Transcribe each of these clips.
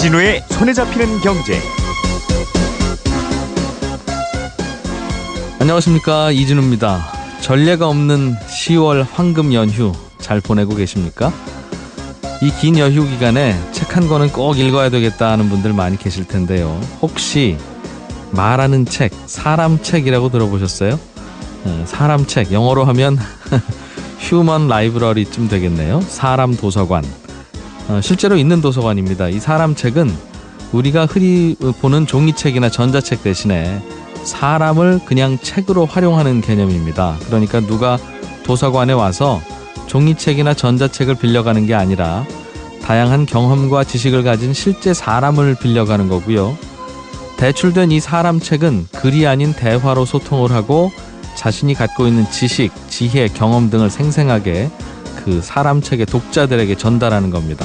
이진우의 손에 잡히는 경제. 안녕하십니까, 이진우입니다. 전례가 없는 10월 황금 연휴 잘 보내고 계십니까? 이 긴 연휴 기간에 책 한 권은 꼭 읽어야 되겠다 하는 분들 많이 계실 텐데요. 혹시 말하는 책, 사람 책이라고 들어보셨어요? 사람 책, 영어로 하면 휴먼 라이브러리쯤 되겠네요. 사람 도서관. 실제로 있는 도서관입니다. 이 사람 책은 우리가 흔히 보는 종이책이나 전자책 대신에 사람을 그냥 책으로 활용하는 개념입니다. 그러니까 누가 도서관에 와서 종이책이나 전자책을 빌려가는 게 아니라 다양한 경험과 지식을 가진 실제 사람을 빌려가는 거고요. 대출된 이 사람 책은 글이 아닌 대화로 소통을 하고 자신이 갖고 있는 지식, 지혜, 경험 등을 생생하게 그 사람 책의 독자들에게 전달하는 겁니다.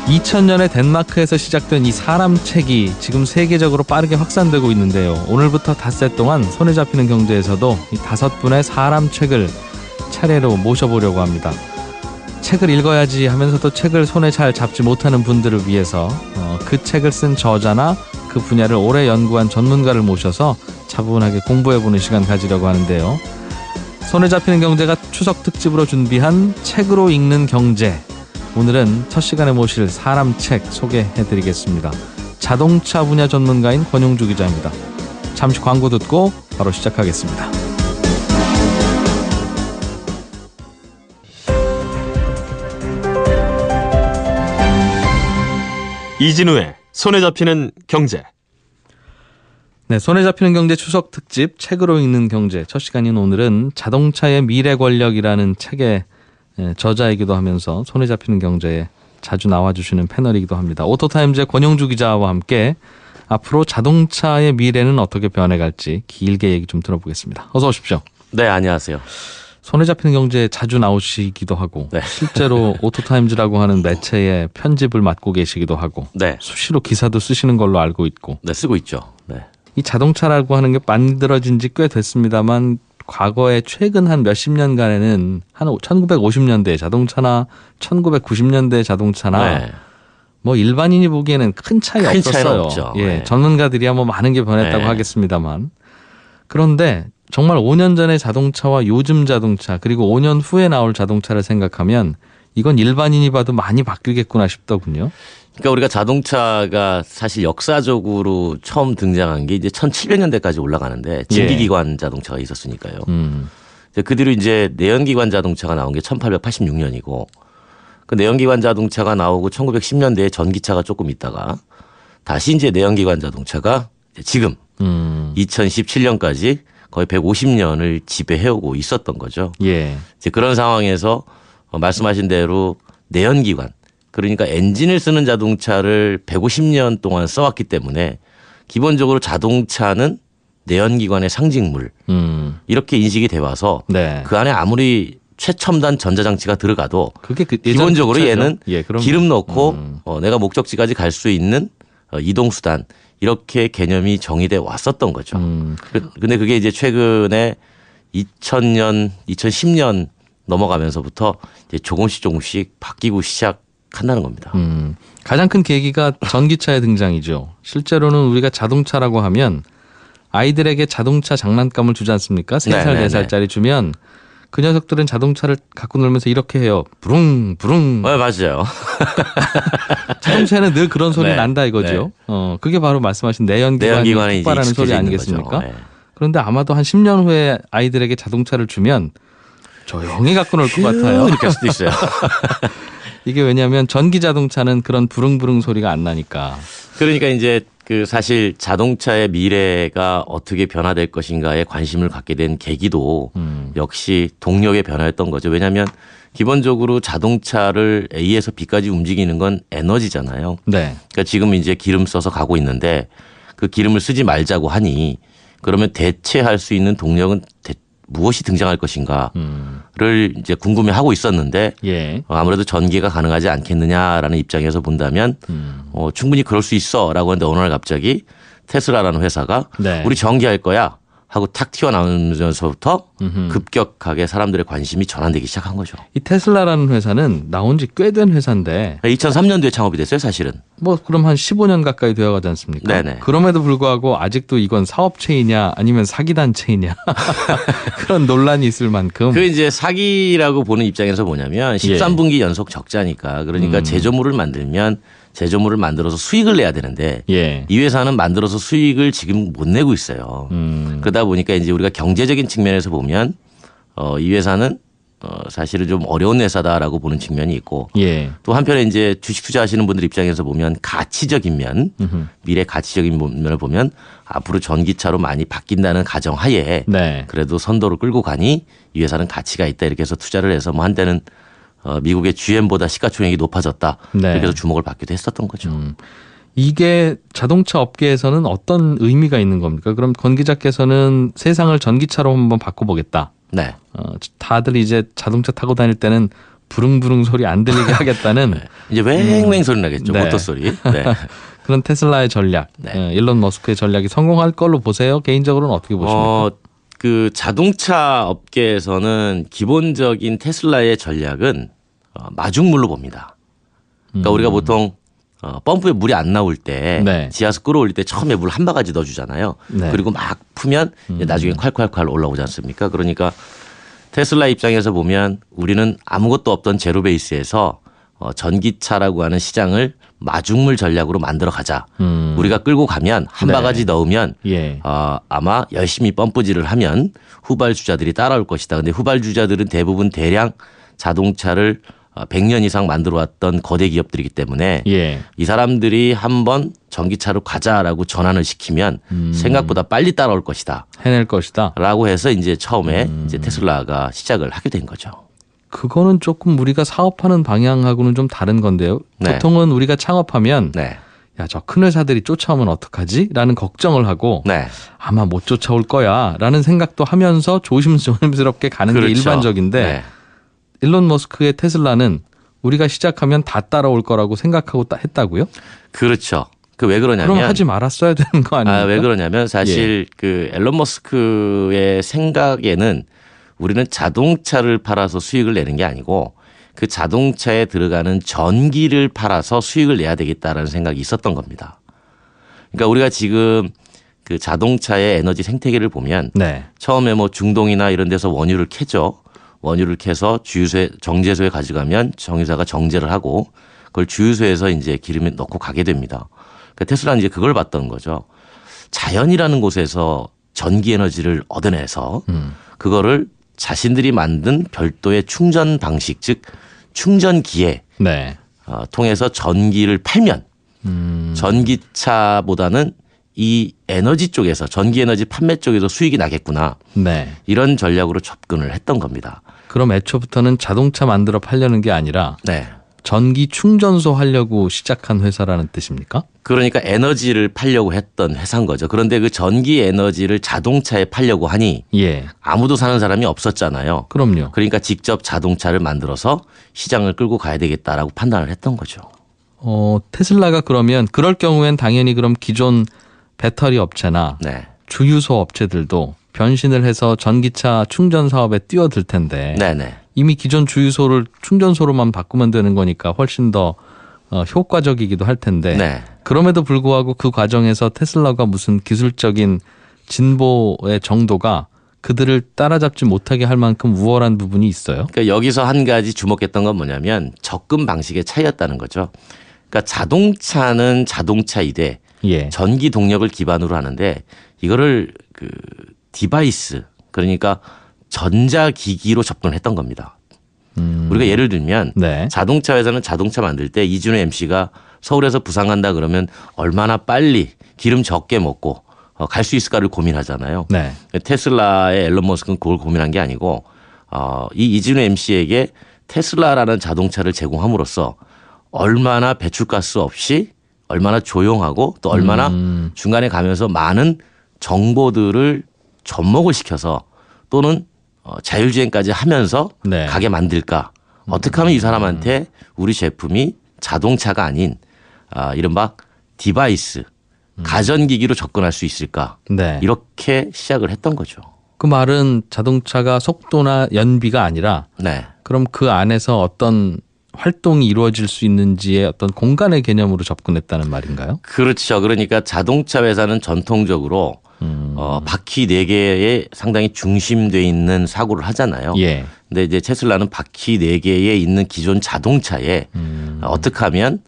2000년에 덴마크에서 시작된 이 사람 책이 지금 세계적으로 빠르게 확산되고 있는데요. 오늘부터 닷새 동안 손에 잡히는 경제에서도 이 5분의 사람 책을 차례로 모셔보려고 합니다. 책을 읽어야지 하면서도 책을 손에 잘 잡지 못하는 분들을 위해서 그 책을 쓴 저자나 그 분야를 오래 연구한 전문가를 모셔서 차분하게 공부해보는 시간 가지려고 하는데요. 손에 잡히는 경제가 추석 특집으로 준비한 책으로 읽는 경제. 오늘은 첫 시간에 모실 사람 책 소개해드리겠습니다. 자동차 분야 전문가인 권용주 기자입니다. 잠시 광고 듣고 바로 시작하겠습니다. 이진우의 손에 잡히는 경제. 네, 손에 잡히는 경제 추석 특집 책으로 읽는 경제 첫 시간인 오늘은 자동차의 미래 권력이라는 책의 저자이기도 하면서 손에 잡히는 경제에 자주 나와주시는 패널이기도 합니다. 오토타임즈의 권용주 기자와 함께 앞으로 자동차의 미래는 어떻게 변해갈지 길게 얘기 좀 들어보겠습니다. 어서 오십시오. 네, 안녕하세요. 손에 잡히는 경제에 자주 나오시기도 하고 네. 실제로 오토타임즈라고 하는 매체의 편집을 맡고 계시기도 하고 네. 수시로 기사도 쓰시는 걸로 알고 있고 네, 쓰고 있죠. 네. 이 자동차라고 하는 게 만들어진 지 꽤 됐습니다만 과거에 최근 한 몇십 년간에는 한 1950년대 자동차나 1990년대 자동차나 네. 뭐 일반인이 보기에는 큰 차이 큰 없었어요. 차이는 없죠. 예, 네. 전문가들이야 뭐 많은 게 변했다고 네. 하겠습니다만 그런데 정말 5년 전의 자동차와 요즘 자동차 그리고 5년 후에 나올 자동차를 생각하면 이건 일반인이 봐도 많이 바뀌겠구나 싶더군요. 그러니까 우리가 자동차가 사실 역사적으로 처음 등장한 게 이제 1700년대까지 올라가는데 진기기관 자동차가 있었으니까요. 그 뒤로 이제 내연기관 자동차가 나온 게 1886년이고 그 내연기관 자동차가 나오고 1910년대에 전기차가 조금 있다가 다시 이제 내연기관 자동차가 지금 2017년까지 거의 150년을 지배해오고 있었던 거죠. 예. 이제 그런 상황에서 말씀하신 대로 내연기관 그러니까 엔진을 쓰는 자동차를 150년 동안 써왔기 때문에 기본적으로 자동차는 내연기관의 상징물 이렇게 인식이 돼 와서 네. 그 안에 아무리 최첨단 전자장치가 들어가도 그게 기본적으로 얘는 그럼 기름 넣고 내가 목적지까지 갈 수 있는 이동수단 이렇게 개념이 정의돼 왔었던 거죠. 근데 그게 이제 최근에 2000년, 2010년 넘어가면서부터 이제 조금씩 바뀌고 시작한다는 겁니다. 가장 큰 계기가 전기차의 등장이죠. 실제로는 우리가 자동차라고 하면 아이들에게 자동차 장난감을 주지 않습니까? 3살, 4살짜리 주면 그 녀석들은 자동차를 갖고 놀면서 이렇게 해요. 부릉 부릉. 네, 맞아요. 자동차에는 늘 그런 소리 네, 난다 이거죠. 그게 바로 말씀하신 내연기관이 폭발하는 소리 아니겠습니까? 네. 그런데 아마도 한 10년 후에 아이들에게 자동차를 주면 조용히 갖고 놀 것 같아요. 이렇게 할 수도 있어요. 이게 왜냐하면 전기 자동차는 그런 부릉부릉 소리가 안 나니까. 그러니까 이제 그 사실 자동차의 미래가 어떻게 변화될 것인가에 관심을 갖게 된 계기도 역시 동력의 변화였던 거죠. 왜냐하면 기본적으로 자동차를 A에서 B까지 움직이는 건 에너지잖아요. 네. 그러니까 지금 이제 기름 써서 가고 있는데 그 기름을 쓰지 말자고 하니 그러면 대체할 수 있는 동력은 무엇이 등장할 것인가를 이제 궁금해하고 있었는데 예. 아무래도 전기가 가능하지 않겠느냐라는 입장에서 본다면 충분히 그럴 수 있어라고 하는데 어느 날 갑자기 테슬라라는 회사가 네. 우리 전기할 거야. 하고 탁 튀어나오면서부터 급격하게 사람들의 관심이 전환되기 시작한 거죠. 이 테슬라라는 회사는 나온 지 꽤 된 회사인데 2003년도에 창업이 됐어요, 사실은. 뭐 그럼 한 15년 가까이 되어가지 않습니까? 네네. 그럼에도 불구하고 아직도 이건 사업체이냐 아니면 사기단체이냐 그런 논란이 있을 만큼 그 이제 사기라고 보는 입장에서 뭐냐면 13분기 연속 적자니까 그러니까 제조물을 만들면 제조물을 만들어서 수익을 내야 되는데 예. 이 회사는 만들어서 수익을 지금 못 내고 있어요. 그러다 보니까 이제 우리가 경제적인 측면에서 보면 이 회사는 사실은 좀 어려운 회사다라고 보는 측면이 있고 예. 또 한편에 이제 주식 투자하시는 분들 입장에서 보면 가치적인 면, 미래 가치적인 면을 보면 앞으로 전기차로 많이 바뀐다는 가정하에 네. 그래도 선도를 끌고 가니 이 회사는 가치가 있다 이렇게 해서 투자를 해서 뭐 한때는 미국의 GM보다 시가총액이 높아졌다. 네. 이렇게 해서 주목을 받기도 했었던 거죠. 이게 자동차 업계에서는 어떤 의미가 있는 겁니까? 그럼 권 기자께서는 세상을 전기차로 한번 바꿔보겠다. 네. 다들 이제 자동차 타고 다닐 때는 부릉부릉 소리 안 들리게 하겠다는 네. 이제 웽웽 소리 나겠죠. 네. 모터 소리. 네. 그런 테슬라의 전략, 네. 일론 머스크의 전략이 성공할 걸로 보세요? 개인적으로는 어떻게 보십니까? 그 자동차 업계에서는 기본적인 테슬라의 전략은 마중물로 봅니다. 그러니까 우리가 보통 펌프에 물이 안 나올 때 네. 지하수 끌어올릴 때 처음에 물 한 바가지 넣어주잖아요. 네. 그리고 막 푸면 이제 나중에 콸콸콸 올라오지 않습니까? 그러니까 테슬라 입장에서 보면 우리는 아무것도 없던 제로 베이스에서 전기차라고 하는 시장을 마중물 전략으로 만들어 가자. 우리가 끌고 가면 한 네. 바가지 넣으면 예. 아마 열심히 펌프질을 하면 후발주자들이 따라올 것이다. 근데 후발주자들은 대부분 대량 자동차를 100년 이상 만들어 왔던 거대 기업들이기 때문에 예. 이 사람들이 한번 전기차로 가자라고 전환을 시키면 생각보다 빨리 따라올 것이다. 해낼 것이다. 라고 해서 이제 처음에 이제 테슬라가 시작을 하게 된 거죠. 그거는 조금 우리가 사업하는 방향하고는 좀 다른 건데요. 네. 보통은 우리가 창업하면 네. 야, 저 큰 회사들이 쫓아오면 어떡하지? 라는 걱정을 하고 네. 아마 못 쫓아올 거야 라는 생각도 하면서 조심스럽게 가는 게 그렇죠. 일반적인데 네. 일론 머스크의 테슬라는 우리가 시작하면 다 따라올 거라고 생각하고 했다고요? 그렇죠. 그 왜 그러냐면 그럼 하지 말았어야 되는 거 아닙니까? 왜 그러냐면 사실 그 앨런 머스크의 생각에는 우리는 자동차를 팔아서 수익을 내는 게 아니고 그 자동차에 들어가는 전기를 팔아서 수익을 내야 되겠다라는 생각이 있었던 겁니다. 그러니까 우리가 지금 그 자동차의 에너지 생태계를 보면 네. 처음에 뭐 중동이나 이런 데서 원유를 캐죠. 원유를 캐서 주유소에 정제소에 가져가면 정유사가 정제를 하고 그걸 주유소에서 이제 기름에 넣고 가게 됩니다. 그러니까 테슬라는 이제 그걸 봤던 거죠. 자연이라는 곳에서 전기 에너지를 얻어내서 그거를 자신들이 만든 별도의 충전 방식, 즉 충전기에 네. 통해서 전기를 팔면 전기차보다는 이 에너지 쪽에서 전기 에너지 판매 쪽에서 수익이 나겠구나. 네. 이런 전략으로 접근을 했던 겁니다. 그럼 애초부터는 자동차 만들어 팔려는 게 아니라 네. 전기 충전소 하려고 시작한 회사라는 뜻입니까? 그러니까 에너지를 팔려고 했던 회사인 거죠. 그런데 그 전기 에너지를 자동차에 팔려고 하니 예. 아무도 사는 사람이 없었잖아요. 그럼요. 그러니까 직접 자동차를 만들어서 시장을 끌고 가야 되겠다라고 판단을 했던 거죠. 테슬라가 그러면 그럴 경우엔 당연히 그럼 기존 배터리 업체나 네. 주유소 업체들도 변신을 해서 전기차 충전 사업에 뛰어들 텐데 네네. 이미 기존 주유소를 충전소로만 바꾸면 되는 거니까 훨씬 더 효과적이기도 할 텐데 네. 그럼에도 불구하고 그 과정에서 테슬라가 무슨 기술적인 진보의 정도가 그들을 따라잡지 못하게 할 만큼 우월한 부분이 있어요. 그러니까 여기서 한 가지 주목했던 건 뭐냐면 접근 방식의 차이였다는 거죠. 그러니까 자동차는 자동차이되 예. 전기 동력을 기반으로 하는데 이거를 그 디바이스 그러니까 전자기기로 접근을 했던 겁니다. 우리가 예를 들면 네. 자동차 회사는 자동차 만들 때 이준호 MC가 서울에서 부산 간다 그러면 얼마나 빨리 기름 적게 먹고 갈 수 있을까를 고민하잖아요. 네. 테슬라의 앨런 머스크는 그걸 고민한 게 아니고 이 이준호 MC에게 테슬라라는 자동차를 제공함으로써 얼마나 배출가스 없이 얼마나 조용하고 또 얼마나 중간에 가면서 많은 정보들을 접목을 시켜서 또는 자율주행까지 하면서 네. 가게 만들까. 어떻게 하면 이 사람한테 우리 제품이 자동차가 아닌 이른바 디바이스 가전기기로 접근할 수 있을까? 네. 이렇게 시작을 했던 거죠. 그 말은 자동차가 속도나 연비가 아니라 네. 그럼 그 안에서 어떤 활동이 이루어질 수 있는지의 어떤 공간의 개념으로 접근했다는 말인가요? 그렇죠. 그러니까 자동차 회사는 전통적으로 바퀴 4개에 상당히 중심돼 있는 사고를 하잖아요. 예. 근데 이제 테슬라는 바퀴 4개에 있는 기존 자동차에 어떻게 하면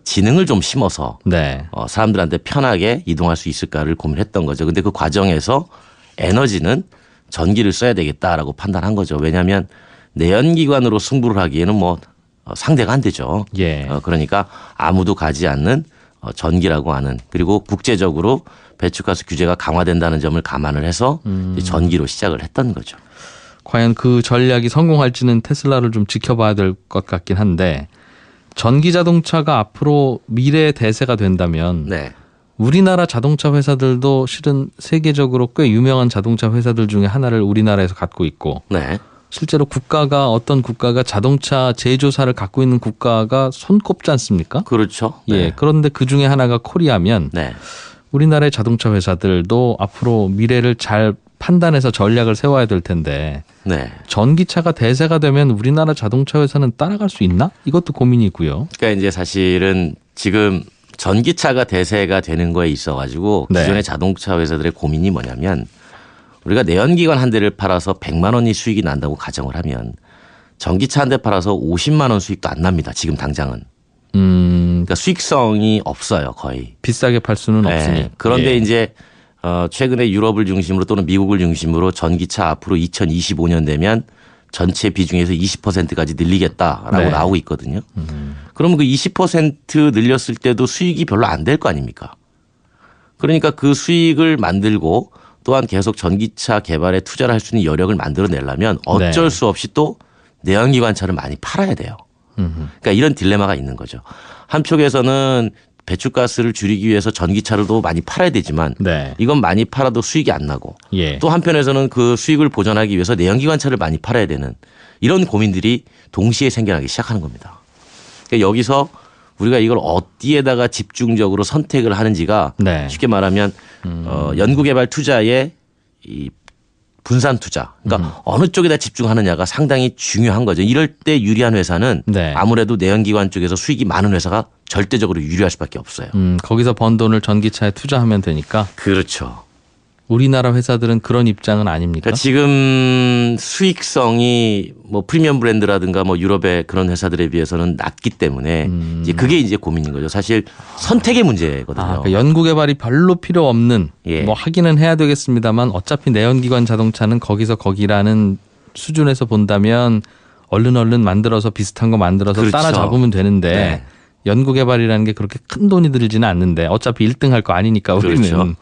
지능을 좀 심어서 네. 사람들한테 편하게 이동할 수 있을까를 고민했던 거죠. 근데 그 과정에서 에너지는 전기를 써야 되겠다라고 판단한 거죠. 왜냐하면 내연기관으로 승부를 하기에는 뭐 상대가 안 되죠. 예. 그러니까 아무도 가지 않는 전기라고 하는, 그리고 국제적으로 배출가스 규제가 강화된다는 점을 감안을 해서 이제 전기로 시작을 했던 거죠. 과연 그 전략이 성공할지는 테슬라를 좀 지켜봐야 될 것 같긴 한데 전기 자동차가 앞으로 미래의 대세가 된다면 네. 우리나라 자동차 회사들도 실은 세계적으로 꽤 유명한 자동차 회사들 중에 하나를 우리나라에서 갖고 있고 네. 실제로 어떤 국가가 자동차 제조사를 갖고 있는 국가가 손꼽지 않습니까? 그렇죠. 예. 네. 그런데 그 중에 하나가 코리아면 네. 우리나라의 자동차 회사들도 앞으로 미래를 잘 판단해서 전략을 세워야 될 텐데 네. 전기차가 대세가 되면 우리나라 자동차 회사는 따라갈 수 있나? 이것도 고민이고요. 그러니까 이제 사실은 지금 전기차가 대세가 되는 거에 있어 가지고 네. 기존의 자동차 회사들의 고민이 뭐냐면 우리가 내연기관 한 대를 팔아서 100만 원이 수익이 난다고 가정을 하면 전기차 한 대 팔아서 50만 원 수익도 안 납니다. 지금 당장은. 그러니까 수익성이 없어요, 거의. 비싸게 팔 수는 네. 없으니. 그런데 예. 이제 최근에 유럽을 중심으로 또는 미국을 중심으로 전기차 앞으로 2025년 되면 전체 비중에서 20%까지 늘리겠다라고 네. 나오고 있거든요. 그러면 그 20% 늘렸을 때도 수익이 별로 안 될 거 아닙니까? 그러니까 그 수익을 만들고 또한 계속 전기차 개발에 투자를 할 수 있는 여력을 만들어내려면 어쩔 네. 수 없이 또 내연기관차를 많이 팔아야 돼요. 그러니까 이런 딜레마가 있는 거죠. 한쪽에서는 배출가스를 줄이기 위해서 전기차를 또 많이 팔아야 되지만 네. 이건 많이 팔아도 수익이 안 나고 예. 또 한편에서는 그 수익을 보전하기 위해서 내연기관차를 많이 팔아야 되는 이런 고민들이 동시에 생겨나기 시작하는 겁니다. 그러니까 여기서 우리가 이걸 어디에다가 집중적으로 선택을 하는지가 네. 쉽게 말하면 연구개발 투자의 이 분산 투자, 그러니까 어느 쪽에다 집중하느냐가 상당히 중요한 거죠. 이럴 때 유리한 회사는 네. 아무래도 내연기관 쪽에서 수익이 많은 회사가 절대적으로 유리할 수밖에 없어요. 거기서 번 돈을 전기차에 투자하면 되니까 그렇죠. 우리나라 회사들은 그런 입장은 아닙니까? 그러니까 지금 수익성이 뭐 프리미엄 브랜드라든가 뭐 유럽의 그런 회사들에 비해서는 낮기 때문에 이제 그게 이제 고민인 거죠. 사실 선택의 문제거든요. 그러니까 연구 개발이 별로 필요 없는 예. 뭐 하기는 해야 되겠습니다만 어차피 내연기관 자동차는 거기서 거기라는 수준에서 본다면 얼른 만들어서 비슷한 거 만들어서 그렇죠. 따라잡으면 되는데 네. 연구 개발이라는 게 그렇게 큰 돈이 들지는 않는데 어차피 1등 할 거 아니니까 우리는 그렇죠.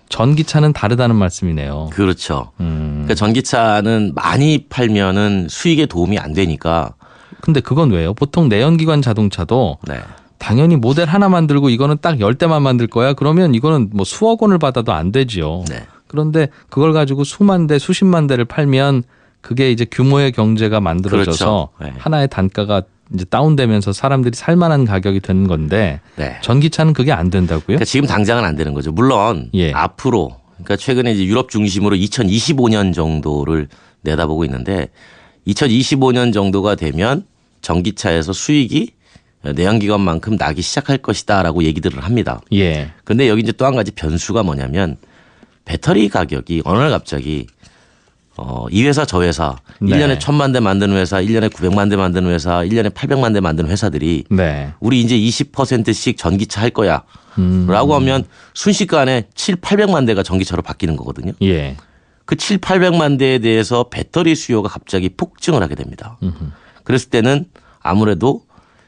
전기차는 다르다는 말씀이네요. 그렇죠. 그러니까 전기차는 많이 팔면은 수익에 도움이 안 되니까. 근데 그건 왜요? 보통 내연기관 자동차도 네. 당연히 모델 하나 만들고 이거는 딱 10대만 만들 거야. 그러면 이거는 뭐 수억 원을 받아도 안 되지요. 네. 그런데 그걸 가지고 수만 대, 수십만 대를 팔면 그게 이제 규모의 경제가 만들어져서 그렇죠. 네. 하나의 단가가 이제 다운되면서 사람들이 살만한 가격이 되는 건데 네. 전기차는 그게 안 된다고요? 그러니까 지금 당장은 안 되는 거죠. 물론 예. 앞으로, 그러니까 최근에 이제 유럽 중심으로 2025년 정도를 내다보고 있는데 2025년 정도가 되면 전기차에서 수익이 내연기관만큼 나기 시작할 것이다라고 얘기들을 합니다. 예. 근데 여기 이제 또 한 가지 변수가 뭐냐면 배터리 가격이 어느 날 갑자기 이 회사 저 회사 네. 1년에 1000만 대 만드는 회사, 1년에 900만 대 만드는 회사, 1년에 800만 대 만드는 회사들이 네. 우리 이제 20%씩 전기차 할 거야 라고 하면 순식간에 7, 800만 대가 전기차로 바뀌는 거거든요. 예. 그 7, 800만 대에 대해서 배터리 수요가 갑자기 폭증을 하게 됩니다. 그랬을 때는 아무래도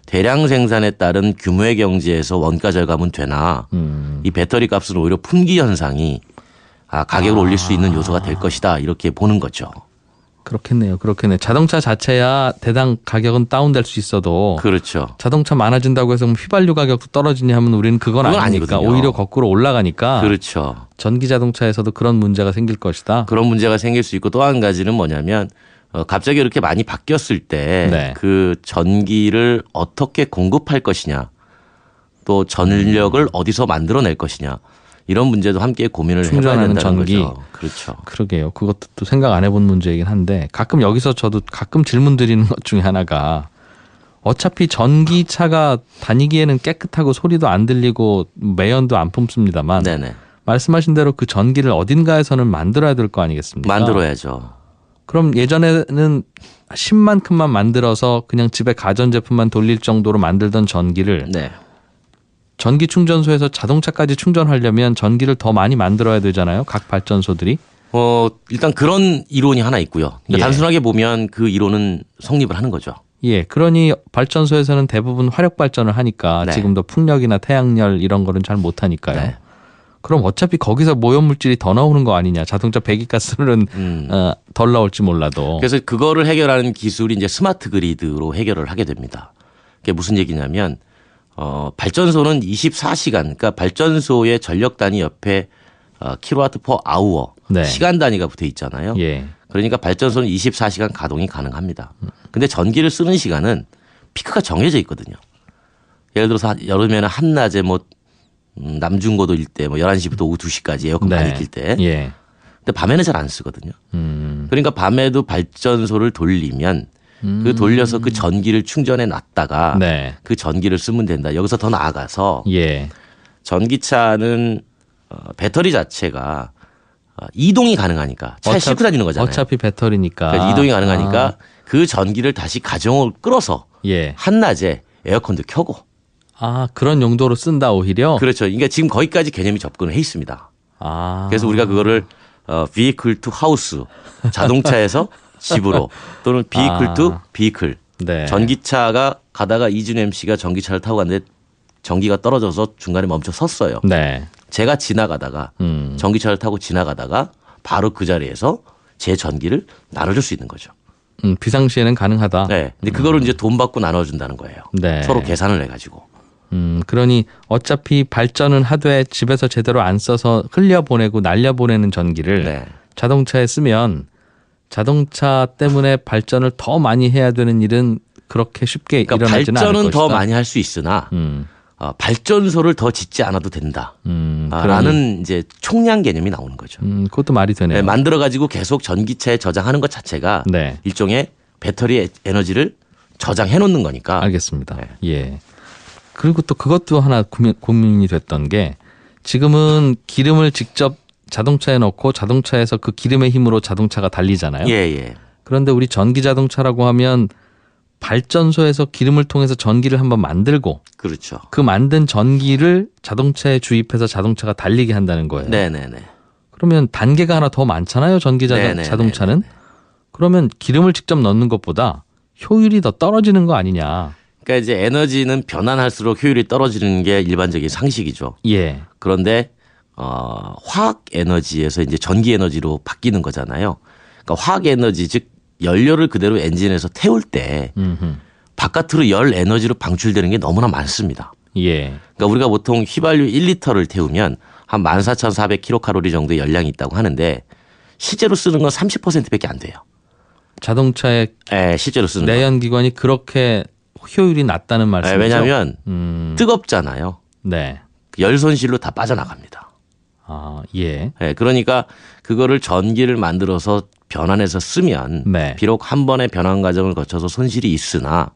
대량 생산에 따른 규모의 경제에서 원가 절감은 되나 이 배터리 값은 오히려 품귀 현상이 가격을 올릴 수 있는 요소가 될 것이다 이렇게 보는 거죠. 그렇겠네요. 자동차 자체야 대당 가격은 다운될 수 있어도 그렇죠. 자동차 많아진다고 해서 뭐 휘발유 가격도 떨어지냐 하면 우리는 그건 아니니까 아니거든요. 오히려 거꾸로 올라가니까 그렇죠. 전기 자동차에서도 그런 문제가 생길 것이다. 그런 문제가 생길 수 있고 또 한 가지는 뭐냐면 갑자기 이렇게 많이 바뀌었을 때 네. 그 전기를 어떻게 공급할 것이냐. 또 전력을 어디서 만들어낼 것이냐 이런 문제도 함께 고민을 해봐야 충전하는 된다는 전기. 거죠. 그렇죠. 그러게요. 그것도 또 생각 안 해본 문제이긴 한데 가끔 여기서 저도 가끔 질문 드리는 것 중에 하나가 어차피 전기차가 다니기에는 깨끗하고 소리도 안 들리고 매연도 안 뿜습니다만 네네. 말씀하신 대로 그 전기를 어딘가에서는 만들어야 될 거 아니겠습니까? 만들어야죠. 그럼 예전에는 10만큼만 만들어서 그냥 집에 가전제품만 돌릴 정도로 만들던 전기를 네. 전기 충전소에서 자동차까지 충전하려면 전기를 더 많이 만들어야 되잖아요. 각 발전소들이. 일단 그런 이론이 하나 있고요. 그러니까 예. 단순하게 보면 그 이론은 성립을 하는 거죠. 예, 그러니 발전소에서는 대부분 화력 발전을 하니까 네. 지금도 풍력이나 태양열 이런 거는 잘 못하니까요. 네. 그럼 어차피 거기서 모형물질이 더 나오는 거 아니냐. 자동차 배기가스는 덜 나올지 몰라도. 그래서 그거를 해결하는 기술이 이제 스마트 그리드로 해결을 하게 됩니다. 그게 무슨 얘기냐면 발전소는 24시간 그러니까 발전소의 전력 단위 옆에 킬로와트 퍼 아우어 네. 시간 단위가 붙어 있잖아요. 예. 그러니까 발전소는 24시간 가동이 가능합니다. 근데 전기를 쓰는 시간은 피크가 정해져 있거든요. 예를 들어서 여름에는 한낮에 뭐 남중고도일 때 뭐 11시부터 오후 2시까지 에어컨 많이 낄 때. 예. 근데 밤에는 잘 안 쓰거든요. 그러니까 밤에도 발전소를 돌리면 그 돌려서 그 전기를 충전해 놨다가 네. 그 전기를 쓰면 된다. 여기서 더 나아가서 예. 전기차는 배터리 자체가 이동이 가능하니까 차에 싣고 다니는 거잖아요. 어차피 배터리니까. 그러니까 이동이 가능하니까 그 전기를 다시 가정으로 끌어서 예. 한낮에 에어컨도 켜고. 그런 용도로 쓴다 오히려. 그렇죠. 그러니까 지금 거기까지 개념이 접근을 해 있습니다. 그래서 우리가 그거를 vehicle to house 자동차에서 집으로 또는 vehicle to vehicle 네. 전기차가 가다가 이준 MC가 전기차를 타고 갔는데 전기가 떨어져서 중간에 멈춰 섰어요. 네. 제가 지나가다가 전기차를 타고 지나가다가 바로 그 자리에서 제 전기를 나눠줄 수 있는 거죠. 비상시에는 가능하다. 네. 근데 그거를 이제 돈 받고 나눠준다는 거예요. 네. 서로 계산을 해가지고. 그러니 어차피 발전은 하되 집에서 제대로 안 써서 흘려보내고 날려보내는 전기를 네. 자동차에 쓰면 자동차 때문에 발전을 더 많이 해야 되는 일은 그렇게 쉽게 그러니까 일어나지는 않을 발전은 것이다. 더 많이 할 수 있으나 발전소를 더 짓지 않아도 된다. 라는 이제 총량 개념이 나오는 거죠. 그것도 말이 되네요. 네, 만들어 가지고 계속 전기차에 저장하는 것 자체가 네. 일종의 배터리 에너지를 저장해 놓는 거니까. 알겠습니다. 네. 예. 그리고 또 그것도 하나 고민이 됐던 게 지금은 기름을 직접 자동차에 넣고 자동차에서 그 기름의 힘으로 자동차가 달리잖아요. 예, 예. 그런데 우리 전기 자동차라고 하면 발전소에서 기름을 통해서 전기를 한번 만들고 그렇죠. 그 만든 전기를 자동차에 주입해서 자동차가 달리게 한다는 거예요. 네네네. 그러면 단계가 하나 더 많잖아요. 전기 네네네네. 자동차는. 그러면 기름을 직접 넣는 것보다 효율이 더 떨어지는 거 아니냐. 그러니까 이제 에너지는 변환할수록 효율이 떨어지는 게 일반적인 상식이죠. 예. 그런데 화학 에너지에서 이제 전기 에너지로 바뀌는 거잖아요. 그러니까 화학 에너지 즉 연료를 그대로 엔진에서 태울 때 바깥으로 열 에너지로 방출되는 게 너무나 많습니다. 예. 그러니까 우리가 보통 휘발유 1리터를 태우면 한 14,400kcal 정도의 열량이 있다고 하는데 실제로 쓰는 건 30%밖에 안 돼요. 자동차의 네, 실제로 쓰는 건. 내연기관이 그렇게 효율이 낮다는 말씀이죠. 왜냐하면 뜨겁잖아요. 네. 열 손실로 다 빠져나갑니다. 예. 네, 그러니까 그거를 전기를 만들어서 변환해서 쓰면 네. 비록 한 번의 변환 과정을 거쳐서 손실이 있으나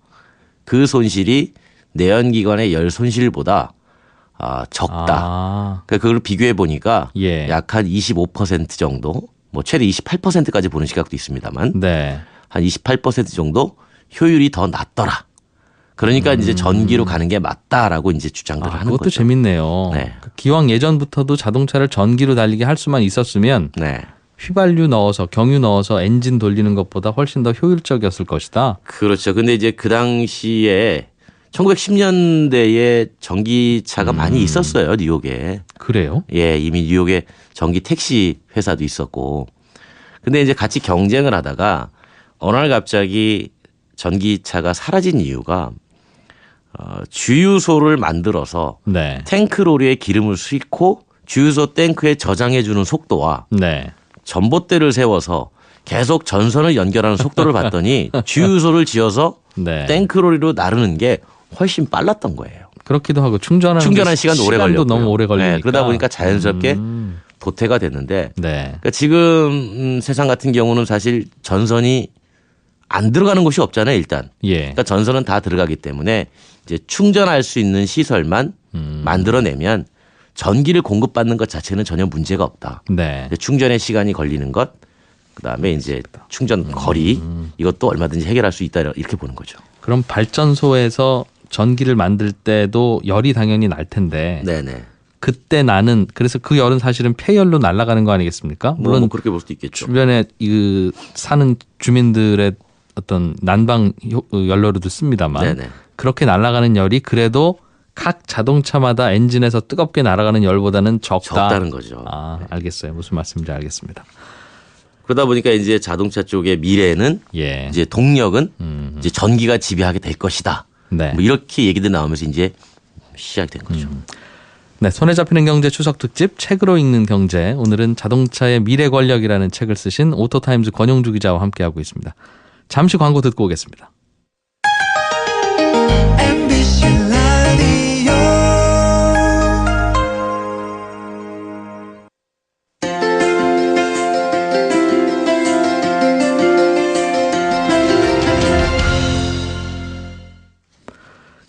그 손실이 내연기관의 열 손실보다 적다. 그러니까 그걸 비교해 보니까 예. 약 한 25% 정도, 뭐 최대 28%까지 보는 시각도 있습니다만 네. 한 28% 정도 효율이 더 낮더라. 그러니까 이제 전기로 가는 게 맞다라고 이제 주장들을 하는 그것도 거죠. 재밌네요. 네. 기왕 예전부터도 자동차를 전기로 달리게 할 수만 있었으면 네. 휘발유 넣어서 경유 넣어서 엔진 돌리는 것보다 훨씬 더 효율적이었을 것이다. 그렇죠. 근데 이제 그 당시에 1910년대에 전기차가 많이 있었어요, 뉴욕에. 그래요? 예, 이미 뉴욕에 전기 택시 회사도 있었고. 근데 이제 같이 경쟁을 하다가 어느 날 갑자기 전기차가 사라진 이유가 주유소를 만들어서 네. 탱크로리에 기름을 싣고 주유소 탱크에 저장해 주는 속도와 네. 전봇대를 세워서 계속 전선을 연결하는 속도를 봤더니 주유소를 지어서 네. 탱크로리로 나르는 게 훨씬 빨랐던 거예요. 그렇기도 하고 충전하는 시간도 오래 걸렸고요. 너무 오래 걸리니까. 네, 그러다 보니까 자연스럽게 도태가 됐는데 네. 그러니까 지금 세상 같은 경우는 사실 전선이 안 들어가는 곳이 없잖아요, 일단. 예. 그러니까 전선은 다 들어가기 때문에 이제 충전할 수 있는 시설만 만들어내면 전기를 공급받는 것 자체는 전혀 문제가 없다. 네. 충전의 시간이 걸리는 것, 그다음에 이제 충전 거리 이것도 얼마든지 해결할 수 있다 이렇게 보는 거죠. 그럼 발전소에서 전기를 만들 때도 열이 당연히 날 텐데 네네. 그때 나는 그래서 그 열은 사실은 폐열로 날아가는 거 아니겠습니까? 물론 뭐 그렇게 볼 수도 있겠죠. 주변에 사는 주민들의 어떤 난방 연료로도 씁니다만 네네. 그렇게 날아가는 열이 그래도 각 자동차마다 엔진에서 뜨겁게 날아가는 열보다는 적다는 거죠. 아, 알겠어요. 무슨 말씀인지 알겠습니다. 그러다 보니까 이제 자동차 쪽의 미래는 예. 이제 동력은 이제 전기가 지배하게 될 것이다. 네. 뭐 이렇게 얘기들 나오면서 이제 시작된 거죠. 네, 손에 잡히는 경제 추석 특집 책으로 읽는 경제. 오늘은 자동차의 미래 권력이라는 책을 쓰신 오토타임즈 권용주 기자와 함께하고 있습니다. 잠시 광고 듣고 오겠습니다. MBC 라디오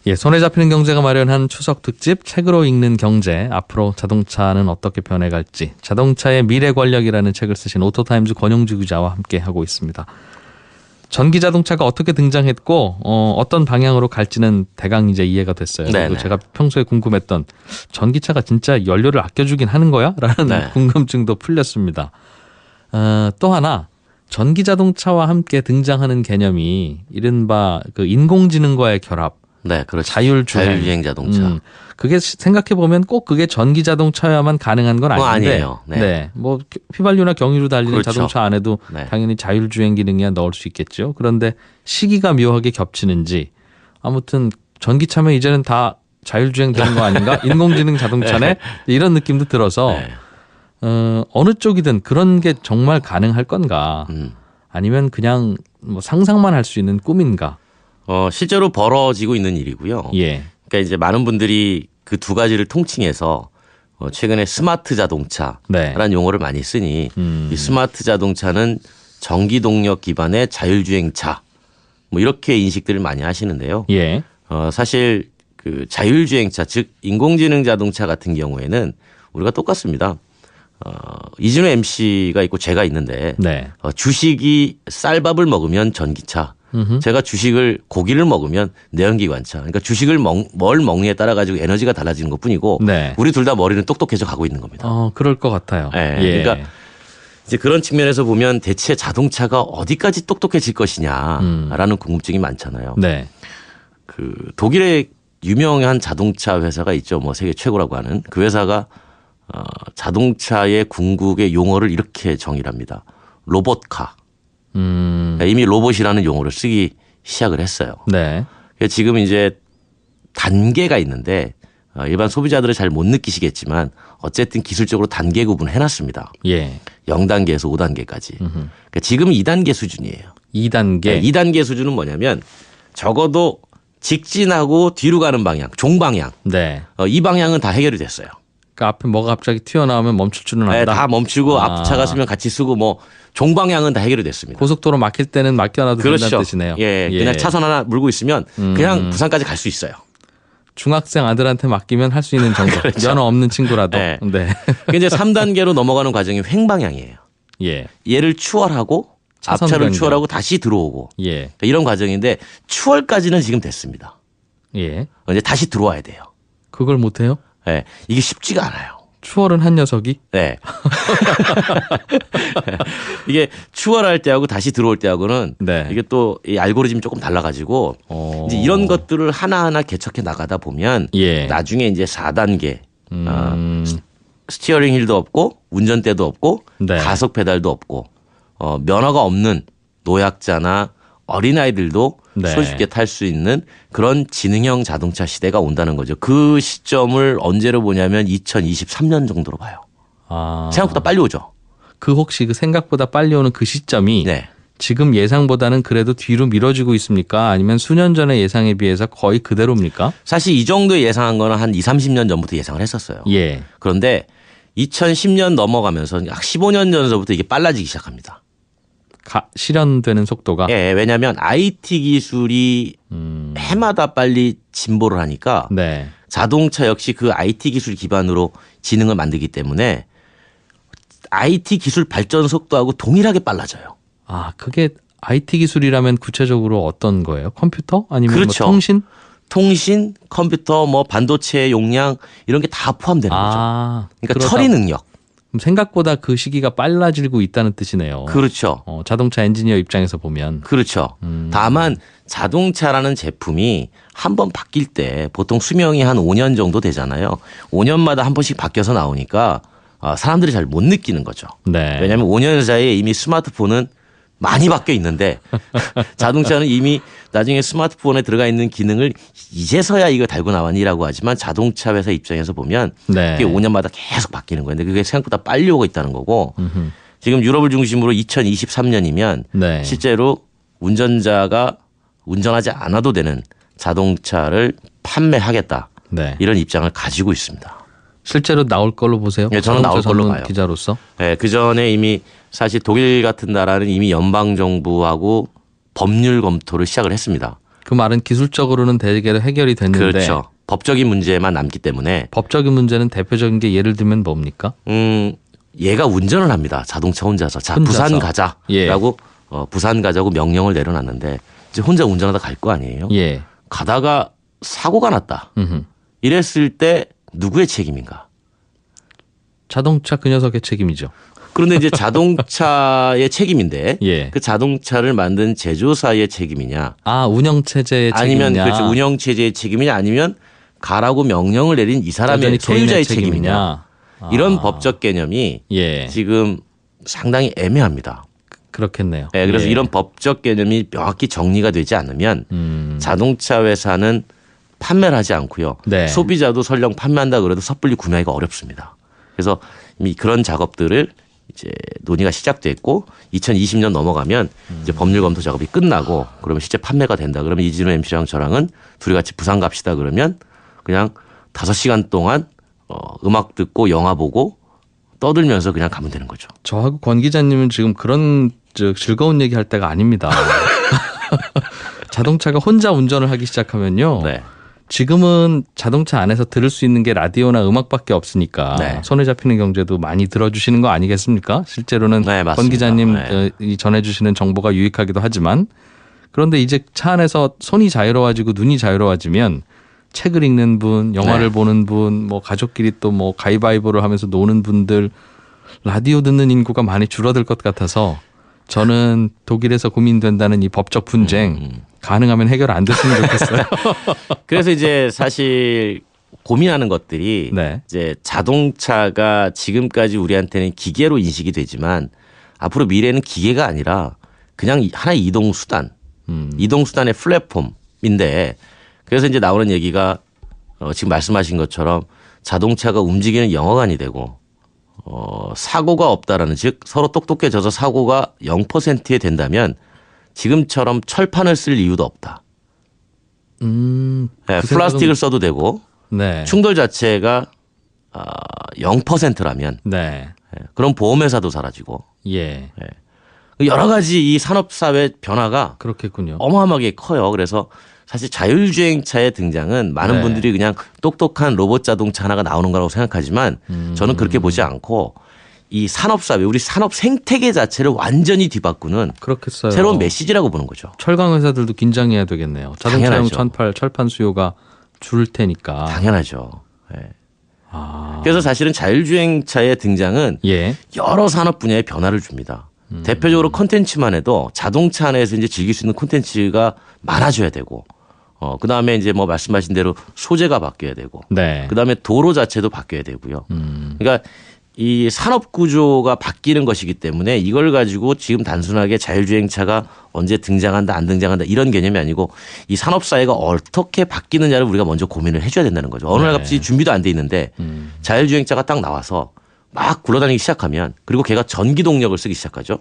예, 손에 잡히는 경제가 마련한 추석 특집 책으로 읽는 경제. 앞으로 자동차는 어떻게 변해갈지 자동차의 미래 권력이라는 책을 쓰신 오토타임즈 권용주 기자와 함께하고 있습니다. 전기 자동차가 어떻게 등장했고 어떤 방향으로 갈지는 대강 이제 이해가 됐어요. 그리고 제가 평소에 궁금했던 전기차가 진짜 연료를 아껴주긴 하는 거야? 라는 네. 궁금증도 풀렸습니다. 또 하나 전기 자동차와 함께 등장하는 개념이 이른바 그 인공지능과의 결합. 네, 그렇죠. 자율주행 자동차. 그게 생각해 보면 꼭 그게 전기 자동차야만 가능한 건 아닌데, 아니에요. 네. 네, 뭐 휘발유나 경유로 달리는 그렇죠. 자동차 안에도 네. 당연히 자율주행 기능이야 넣을 수 있겠죠. 그런데 시기가 묘하게 겹치는지 아무튼 전기차면 이제는 다 자율주행 되는 거 아닌가? 인공지능 자동차네 이런 느낌도 들어서 네. 어느 쪽이든 그런 게 정말 가능할 건가? 아니면 그냥 뭐 상상만 할 수 있는 꿈인가? 실제로 벌어지고 있는 일이고요. 예. 그러니까 이제 많은 분들이 그 두 가지를 통칭해서 최근에 스마트 자동차라는 네. 용어를 많이 쓰니 이 스마트 자동차는 전기 동력 기반의 자율주행차 뭐 이렇게 인식들을 많이 하시는데요. 예. 사실 그 자율주행차 즉 인공지능 자동차 같은 경우에는 우리가 똑같습니다. 이진우 MC가 있고 제가 있는데 네. 주식이 쌀밥을 먹으면 전기차. 제가 고기를 먹으면 내연기관차. 그러니까 주식을 뭘 먹느냐에 따라 가지고 에너지가 달라지는 것뿐이고 네. 우리 둘 다 머리는 똑똑해져 가고 있는 겁니다. 그럴 것 같아요. 네. 예. 그러니까 이제 그런 측면에서 보면 대체 자동차가 어디까지 똑똑해질 것이냐라는 궁금증이 많잖아요. 네. 그 독일의 유명한 자동차 회사가 있죠. 뭐 세계 최고라고 하는 그 회사가 자동차의 궁극의 용어를 이렇게 정의를 합니다. 로봇카. 그러니까 이미 로봇이라는 용어를 쓰기 시작을 했어요. 네. 지금 이제 단계가 있는데 일반 소비자들은 잘 못 느끼시겠지만 어쨌든 기술적으로 단계 구분을 해놨습니다. 예. 0단계에서 5단계까지. 그러니까 지금 2단계 수준이에요. 2단계. 2단계 수준은 뭐냐면 적어도 직진하고 뒤로 가는 방향, 종방향. 네. 이 방향은 다 해결이 됐어요. 그러니까 앞에 뭐가 갑자기 튀어나오면 멈출 줄은 네, 안다. 다 멈추고 앞차가 쓰면 같이 쓰고 뭐 종방향은 다 해결이 됐습니다. 고속도로 막힐 때는 맡겨놔도 그렇죠. 된다는 뜻이네요. 예, 그냥 차선 하나 물고 있으면 그냥 부산까지 갈 수 있어요. 중학생 아들한테 맡기면 할 수 있는 정도. 그렇죠. 면허 없는 친구라도. 네. 네. 그게 이제 3단계로 넘어가는 과정이 횡방향이에요. 예. 얘를 추월하고 차선 앞차를 변경. 추월하고 다시 들어오고 예. 이런 과정인데 추월까지는 지금 됐습니다. 예. 이제 다시 들어와야 돼요. 그걸 못 해요? 네, 이게 쉽지가 않아요. 추월은 한 녀석이? 네. 이게 추월할 때하고 다시 들어올 때하고는 네. 이게 또 이 알고리즘이 조금 달라가지고 이제 이런 것들을 하나하나 개척해 나가다 보면 예. 나중에 이제 4단계 스티어링 휠도 없고 운전대도 없고 네. 가속 페달도 없고 면허가 없는 노약자나 어린아이들도 네. 손쉽게 탈 수 있는 그런 지능형 자동차 시대가 온다는 거죠. 그 시점을 언제로 보냐면 2023년 정도로 봐요. 아. 생각보다 빨리 오죠. 그 혹시 그 생각보다 빨리 오는 그 시점이 네. 지금 예상보다는 그래도 뒤로 미뤄지고 있습니까? 아니면 수년 전의 예상에 비해서 거의 그대로입니까? 사실 이 정도 예상한 거는 한 2, 30년 전부터 예상을 했었어요. 예. 그런데 2010년 넘어가면서 약 15년 전서부터 이게 빨라지기 시작합니다. 실현되는 속도가? 예, 왜냐하면 IT 기술이 해마다 빨리 진보를 하니까 네. 자동차 역시 그 IT 기술 기반으로 지능을 만들기 때문에 IT 기술 발전 속도하고 동일하게 빨라져요. 아, 그게 IT 기술이라면 구체적으로 어떤 거예요? 컴퓨터? 아니면 그렇죠. 뭐 통신? 통신, 컴퓨터, 뭐 반도체 용량 이런 게 다 포함되는 거죠. 그러니까 그러다- 처리 능력. 그럼 생각보다 그 시기가 빨라지고 있다는 뜻이네요. 그렇죠. 자동차 엔지니어 입장에서 보면. 그렇죠. 다만 자동차라는 제품이 한 번 바뀔 때 보통 수명이 한 5년 정도 되잖아요. 5년마다 한 번씩 바뀌어서 나오니까 사람들이 잘 못 느끼는 거죠. 네. 왜냐하면 5년 사이에 이미 스마트폰은 많이 바뀌어 있는데 자동차는 이미 나중에 스마트폰에 들어가 있는 기능을 이제서야 이거 달고 나왔니라고 하지만 자동차 회사 입장에서 보면 네. 그게 5년마다 계속 바뀌는 거예요. 근데 그게 생각보다 빨리 오고 있다는 거고 지금 유럽을 중심으로 2023년이면 네. 실제로 운전자가 운전하지 않아도 되는 자동차를 판매하겠다. 네. 이런 입장을 가지고 있습니다. 실제로 나올 걸로 보세요? 네, 저는 나올 걸로 전문 봐요. 기자로서. 네, 그 전에 이미 사실 독일 같은 나라는 이미 연방 정부하고 법률 검토를 시작을 했습니다. 그 말은 기술적으로는 대개로 해결이 됐는데 그렇죠. 법적인 문제만 남기 때문에 법적인 문제는 대표적인 게 예를 들면 뭡니까? 얘가 운전을 합니다. 자동차 혼자서. 자, 혼자서. 부산 가자라고 부산 가자고 명령을 내려놨는데 이제 혼자 운전하다 갈 거 아니에요. 예. 가다가 사고가 났다. 음흠. 이랬을 때 누구의 책임인가? 자동차 그 녀석의 책임이죠. 그런데 이제 자동차의 책임인데 예. 그 자동차를 만든 제조사의 책임이냐? 아, 운영 체제의 아니면 책임이냐? 그렇죠. 운영 체제의 책임이냐? 아니면 가라고 명령을 내린 이 사람의 여전히 소유자의 개인의 책임이냐? 이런 법적 개념이 예. 지금 상당히 애매합니다. 그렇겠네요. 네, 그래서 예. 이런 법적 개념이 명확히 정리가 되지 않으면 자동차 회사는 판매를 하지 않고요. 네. 소비자도 설령 판매한다 그래도 섣불리 구매하기가 어렵습니다. 그래서 이미 그런 작업들을 이제 논의가 시작됐고 2020년 넘어가면 이제 법률 검토 작업이 끝나고 그러면 실제 판매가 된다. 그러면 이진우 MC랑 저랑은 둘이 같이 부산 갑시다. 그러면 그냥 5시간 동안 음악 듣고 영화 보고 떠들면서 그냥 가면 되는 거죠. 저하고 권 기자님은 지금 그런 즐거운 얘기 할 때가 아닙니다. 자동차가 혼자 운전을 하기 시작하면요. 네. 지금은 자동차 안에서 들을 수 있는 게 라디오나 음악밖에 없으니까 네. 손에 잡히는 경제도 많이 들어주시는 거 아니겠습니까? 실제로는 네, 맞습니다. 권 기자님 네. 이 전해주시는 정보가 유익하기도 하지만 그런데 이제 차 안에서 손이 자유로워지고 눈이 자유로워지면 책을 읽는 분, 영화를 네. 보는 분, 뭐 가족끼리 또 뭐 가위바위보를 하면서 노는 분들 라디오 듣는 인구가 많이 줄어들 것 같아서 저는 독일에서 고민된다는 이 법적 분쟁 가능하면 해결 안 됐으면 좋겠어요. 그래서 이제 사실 고민하는 것들이 네. 이제 자동차가 지금까지 우리한테는 기계로 인식이 되지만 앞으로 미래는 기계가 아니라 그냥 하나의 이동 수단, 이동 수단의 플랫폼인데 그래서 이제 나오는 얘기가 지금 말씀하신 것처럼 자동차가 움직이는 영화관이 되고 사고가 없다라는 즉 서로 똑똑해져서 사고가 0%에 된다면 지금처럼 철판을 쓸 이유도 없다. 네, 그 플라스틱을 써도 되고 네. 충돌 자체가 0%라면 네. 그럼 보험회사도 사라지고 예. 여러 가지 이 산업사회 변화가 그렇겠군요. 어마어마하게 커요. 그래서 사실 자율주행차의 등장은 많은 네. 분들이 그냥 똑똑한 로봇 자동차 하나가 나오는 거라고 생각하지만 저는 그렇게 보지 않고 이 산업사회 우리 산업 생태계 자체를 완전히 뒤바꾸는 그렇겠어요. 새로운 메시지라고 보는 거죠. 철강 회사들도 긴장해야 되겠네요. 자동차용 당연하죠. 철판 수요가 줄 테니까. 당연하죠. 예. 아. 그래서 사실은 자율주행차의 등장은 예. 여러 산업 분야에 변화를 줍니다. 대표적으로 콘텐츠만 해도 자동차 안에서 이제 즐길 수 있는 콘텐츠가 많아져야 되고, 그 다음에 이제 뭐 말씀하신 대로 소재가 바뀌어야 되고, 네. 그 다음에 도로 자체도 바뀌어야 되고요. 그러니까 이 산업 구조가 바뀌는 것이기 때문에 이걸 가지고 지금 단순하게 자율주행차가 언제 등장한다 안 등장한다 이런 개념이 아니고 이 산업 사회가 어떻게 바뀌느냐를 우리가 먼저 고민을 해줘야 된다는 거죠. 어느 날 갑자기 준비도 안 돼 있는데 자율주행차가 딱 나와서 막 굴러다니기 시작하면 그리고 걔가 전기 동력을 쓰기 시작하죠.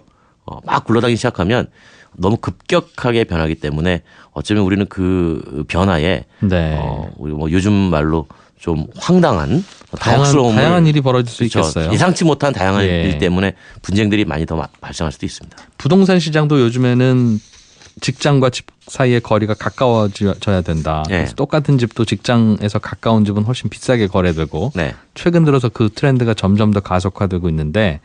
막 굴러다니기 시작하면 너무 급격하게 변하기 때문에 어쩌면 우리는 그 변화에 네. 우리 뭐 요즘 말로 좀 황당한 당혹스러움을 다양한 일이 벌어질 수 그렇죠. 있겠어요. 예상치 못한 다양한 예. 일 때문에 분쟁들이 많이 더 발생할 수도 있습니다. 부동산 시장도 요즘에는 직장과 집 사이의 거리가 가까워져야 된다. 네. 그래서 똑같은 집도 직장에서 가까운 집은 훨씬 비싸게 거래되고 네. 최근 들어서 그 트렌드가 점점 더 가속화되고 있는데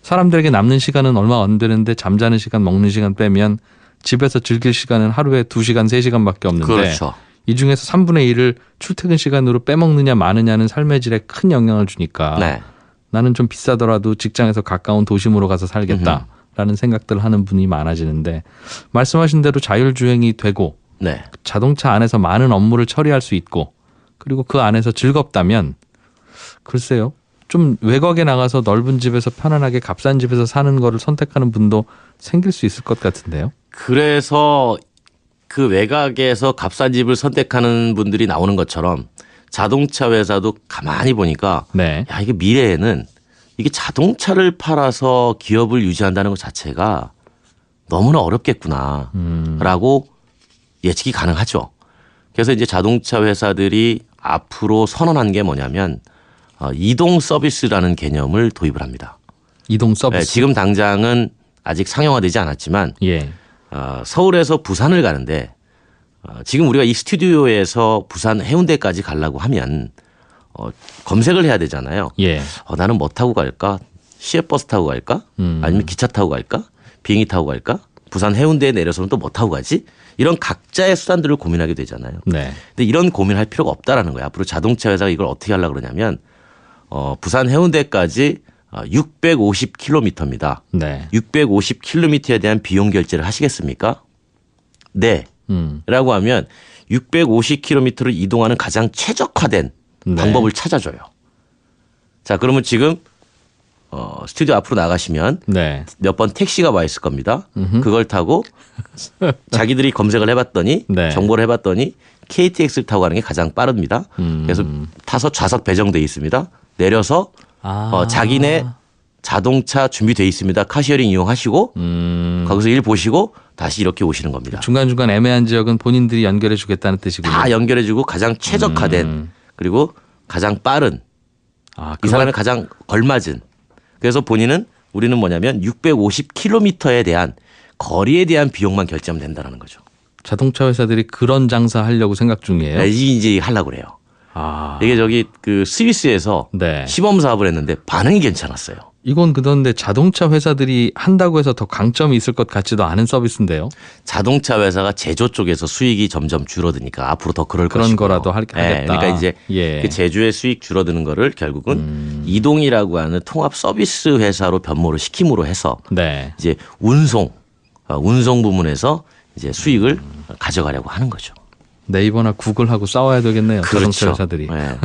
사람들에게 남는 시간은 얼마 안 되는데 잠자는 시간, 먹는 시간 빼면 집에서 즐길 시간은 하루에 2시간, 3시간밖에 없는데 그렇죠. 이 중에서 3분의 1을 출퇴근 시간으로 빼먹느냐 마느냐는 삶의 질에 큰 영향을 주니까 네. 나는 좀 비싸더라도 직장에서 가까운 도심으로 가서 살겠다라는 생각들을 하는 분이 많아지는데 말씀하신 대로 자율주행이 되고 네. 자동차 안에서 많은 업무를 처리할 수 있고 그리고 그 안에서 즐겁다면 글쎄요. 좀 외곽에 나가서 넓은 집에서 편안하게 값싼 집에서 사는 거를 선택하는 분도 생길 수 있을 것 같은데요. 그래서 그 외곽에서 값싼 집을 선택하는 분들이 나오는 것처럼 자동차 회사도 가만히 보니까 네. 야, 이게 미래에는 이게 자동차를 팔아서 기업을 유지한다는 것 자체가 너무나 어렵겠구나라고 예측이 가능하죠. 그래서 이제 자동차 회사들이 앞으로 선언한 게 뭐냐면 이동 서비스라는 개념을 도입을 합니다. 이동 서비스. 네, 지금 당장은 아직 상용화되지 않았지만 예. 서울에서 부산을 가는데 지금 우리가 이 스튜디오에서 부산 해운대까지 가려고 하면 검색을 해야 되잖아요. 예. 나는 뭐 타고 갈까? 시외버스 타고 갈까? 아니면 기차 타고 갈까? 비행기 타고 갈까? 부산 해운대에 내려서는 또 뭐 타고 가지? 이런 각자의 수단들을 고민하게 되잖아요. 네. 근데 이런 고민할 필요가 없다라는 거예요. 앞으로 자동차 회사가 이걸 어떻게 하려고 그러냐면 부산 해운대까지 650km입니다. 네. 650km에 대한 비용 결제를 하시겠습니까? 네. 라고 하면 650km를 이동하는 가장 최적화된 네. 방법을 찾아줘요. 자, 그러면 지금 스튜디오 앞으로 나가시면 네. 몇 번 택시가 와 있을 겁니다. 그걸 타고 자기들이 검색을 해봤더니 네. 정보를 해봤더니 KTX를 타고 가는 게 가장 빠릅니다. 그래서 타서 좌석 배정돼 있습니다. 내려서 자기네 자동차 준비돼 있습니다. 카시어링 이용하시고 거기서 일 보시고 다시 이렇게 오시는 겁니다. 중간중간 애매한 지역은 본인들이 연결해 주겠다는 뜻이군요. 다 연결해주고 가장 최적화된 그리고 가장 빠른 이 사람의 가장 걸맞은 그래서 본인은 우리는 뭐냐면 650km에 대한 거리에 대한 비용만 결제하면 된다는 거죠. 자동차 회사들이 그런 장사 하려고 생각 중이에요. 네, 이제 하려고 그래요. 이게 저기 그 스위스에서 네. 시범 사업을 했는데 반응이 괜찮았어요. 이건 그런데 자동차 회사들이 한다고 해서 더 강점이 있을 것 같지도 않은 서비스인데요. 자동차 회사가 제조 쪽에서 수익이 점점 줄어드니까 앞으로 더 그럴 그런 것이고요. 거라도 하겠다. 네, 그러니까 이제 예. 그 제조의 수익 줄어드는 거를 결국은 이동이라고 하는 통합 서비스 회사로 변모를 시킴으로 해서 네. 이제 운송 부문에서 이제 수익을 가져가려고 하는 거죠. 네이버나 구글하고 싸워야 되겠네요. 자동차 회사들이. 네.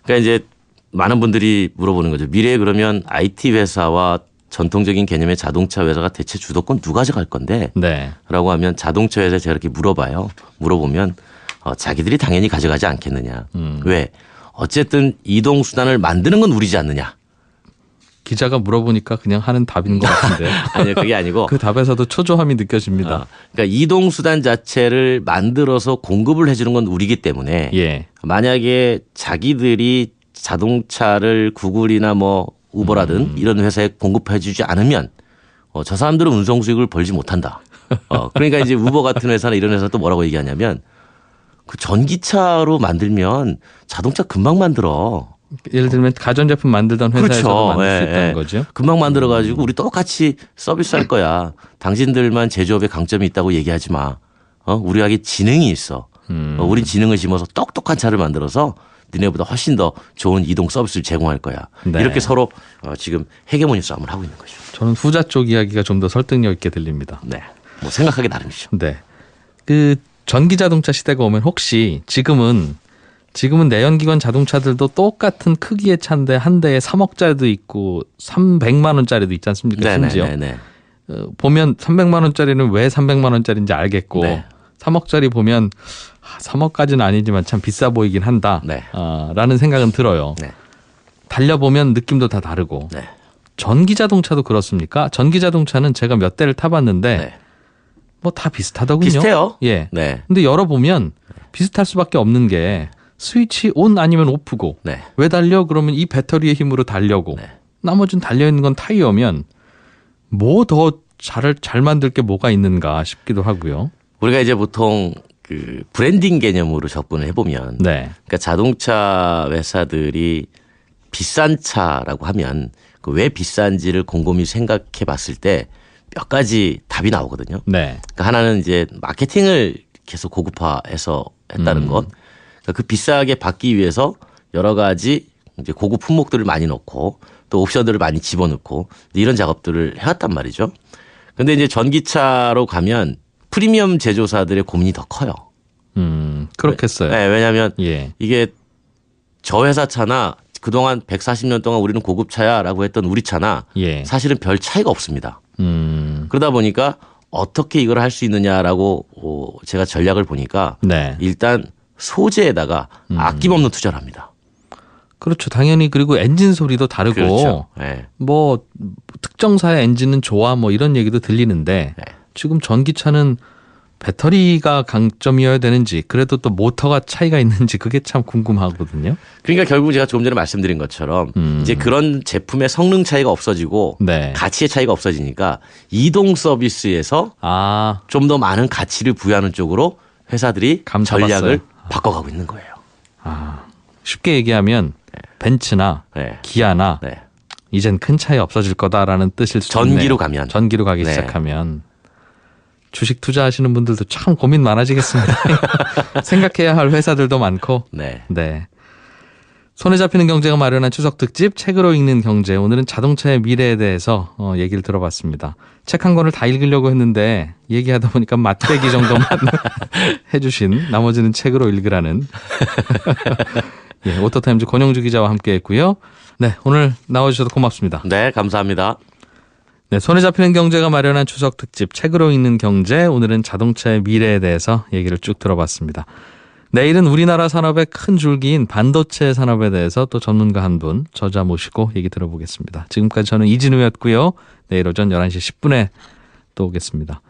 그러니까 이제 많은 분들이 물어보는 거죠. 미래에 그러면 IT 회사와 전통적인 개념의 자동차 회사가 대체 주도권 누가 가져갈 건데? 네. 라고 하면 자동차 회사에 제가 이렇게 물어봐요. 물어보면 자기들이 당연히 가져가지 않겠느냐. 왜? 어쨌든 이동 수단을 만드는 건 우리지 않느냐. 기자가 물어보니까 그냥 하는 답인 것 같은데. 아니요, 그게 아니고. 그 답에서도 초조함이 느껴집니다. 그러니까 이동 수단 자체를 만들어서 공급을 해주는 건 우리기 때문에 예. 만약에 자기들이 자동차를 구글이나 뭐 우버라든 이런 회사에 공급해주지 않으면 저 사람들은 운송 수익을 벌지 못한다. 그러니까 이제 우버 같은 회사나 이런 회사 또 뭐라고 얘기하냐면 그 전기차로 만들면 자동차 금방 만들어. 예를 들면 가전제품 만들던 회사에서도 그렇죠. 만들 수 예, 있다는 예. 거죠. 금방 만들어가지고 우리 똑같이 서비스할 거야. 당신들만 제조업에 강점이 있다고 얘기하지 마. 우리에게 지능이 있어. 우린 지능을 심어서 똑똑한 차를 만들어서 니네보다 훨씬 더 좋은 이동 서비스를 제공할 거야. 네. 이렇게 서로 지금 헤게모니 싸움을 하고 있는 거죠. 저는 후자 쪽 이야기가 좀 더 설득력 있게 들립니다. 네, 뭐 생각하기 나름이죠. 네. 그 전기 자동차 시대가 오면 혹시 지금은 내연기관 자동차들도 똑같은 크기의 차인데 한 대에 3억짜리도 있고 300만 원짜리도 있지 않습니까? 심지어 보면 300만 원짜리는 왜 300만 원짜리인지 알겠고 네. 3억짜리 보면 3억까지는 아니지만 참 비싸 보이긴 한다. 네. 라는 생각은 들어요. 네. 달려보면 느낌도 다 다르고 네. 전기 자동차도 그렇습니까? 전기 자동차는 제가 몇 대를 타봤는데 네. 뭐 다 비슷하더군요. 비슷해요. 예. 네. 근데 열어보면 비슷할 수밖에 없는 게 스위치 온 아니면 오프고 네. 왜 달려? 그러면 이 배터리의 힘으로 달려고 네. 나머지는 달려있는 건 타이어면 뭐 더 잘 만들 게 뭐가 있는가 싶기도 하고요. 우리가 이제 보통 그 브랜딩 개념으로 접근을 해보면 네. 그러니까 자동차 회사들이 비싼 차라고 하면 그 왜 비싼지를 곰곰이 생각해 봤을 때 몇 가지 답이 나오거든요. 네. 그러니까 하나는 이제 마케팅을 계속 고급화해서 했다는 것. 그러니까 그 비싸게 받기 위해서 여러 가지 이제 고급 품목들을 많이 넣고 또 옵션들을 많이 집어넣고 이런 작업들을 해왔단 말이죠. 근데 이제 전기차로 가면 프리미엄 제조사들의 고민이 더 커요. 그렇겠어요. 네, 왜냐하면 예. 이게 저 회사 차나 그동안 140년 동안 우리는 고급차야라고 했던 우리 차나 예. 사실은 별 차이가 없습니다. 그러다 보니까 어떻게 이걸 할 수 있느냐라고 제가 전략을 보니까 네. 일단 소재에다가 아낌없는 투자를 합니다. 그렇죠. 당연히 그리고 엔진 소리도 다르고 그렇죠. 네. 뭐 특정사의 엔진은 좋아 뭐 이런 얘기도 들리는데 네. 지금 전기차는 배터리가 강점이어야 되는지 그래도 또 모터가 차이가 있는지 그게 참 궁금하거든요. 그러니까 결국 제가 조금 전에 말씀드린 것처럼 이제 그런 제품의 성능 차이가 없어지고 네. 가치의 차이가 없어지니까 이동 서비스에서 아, 좀 더 많은 가치를 부여하는 쪽으로 회사들이 감 잡았어요. 전략을 바꿔가고 있는 거예요. 쉽게 얘기하면 벤츠나 네. 기아나 네. 이젠 큰 차이 없어질 거다라는 뜻일 수 있네요. 전기로 가면. 전기로 가기 네. 시작하면 주식 투자하시는 분들도 참 고민 많아지겠습니다. 생각해야 할 회사들도 많고. 네. 네. 손에 잡히는 경제가 마련한 추석 특집 책으로 읽는 경제. 오늘은 자동차의 미래에 대해서 얘기를 들어봤습니다. 책 한 권을 다 읽으려고 했는데 얘기하다 보니까 맛배기 정도만 해주신 나머지는 책으로 읽으라는 예, 오토타임즈 권영주 기자와 함께했고요. 네, 오늘 나와주셔서 고맙습니다. 네, 감사합니다. 네, 손에 잡히는 경제가 마련한 추석 특집 책으로 읽는 경제. 오늘은 자동차의 미래에 대해서 얘기를 쭉 들어봤습니다. 내일은 우리나라 산업의 큰 줄기인 반도체 산업에 대해서 또 전문가 한 분 저자 모시고 얘기 들어보겠습니다. 지금까지 저는 이진우였고요. 내일 오전 11시 10분에 또 오겠습니다.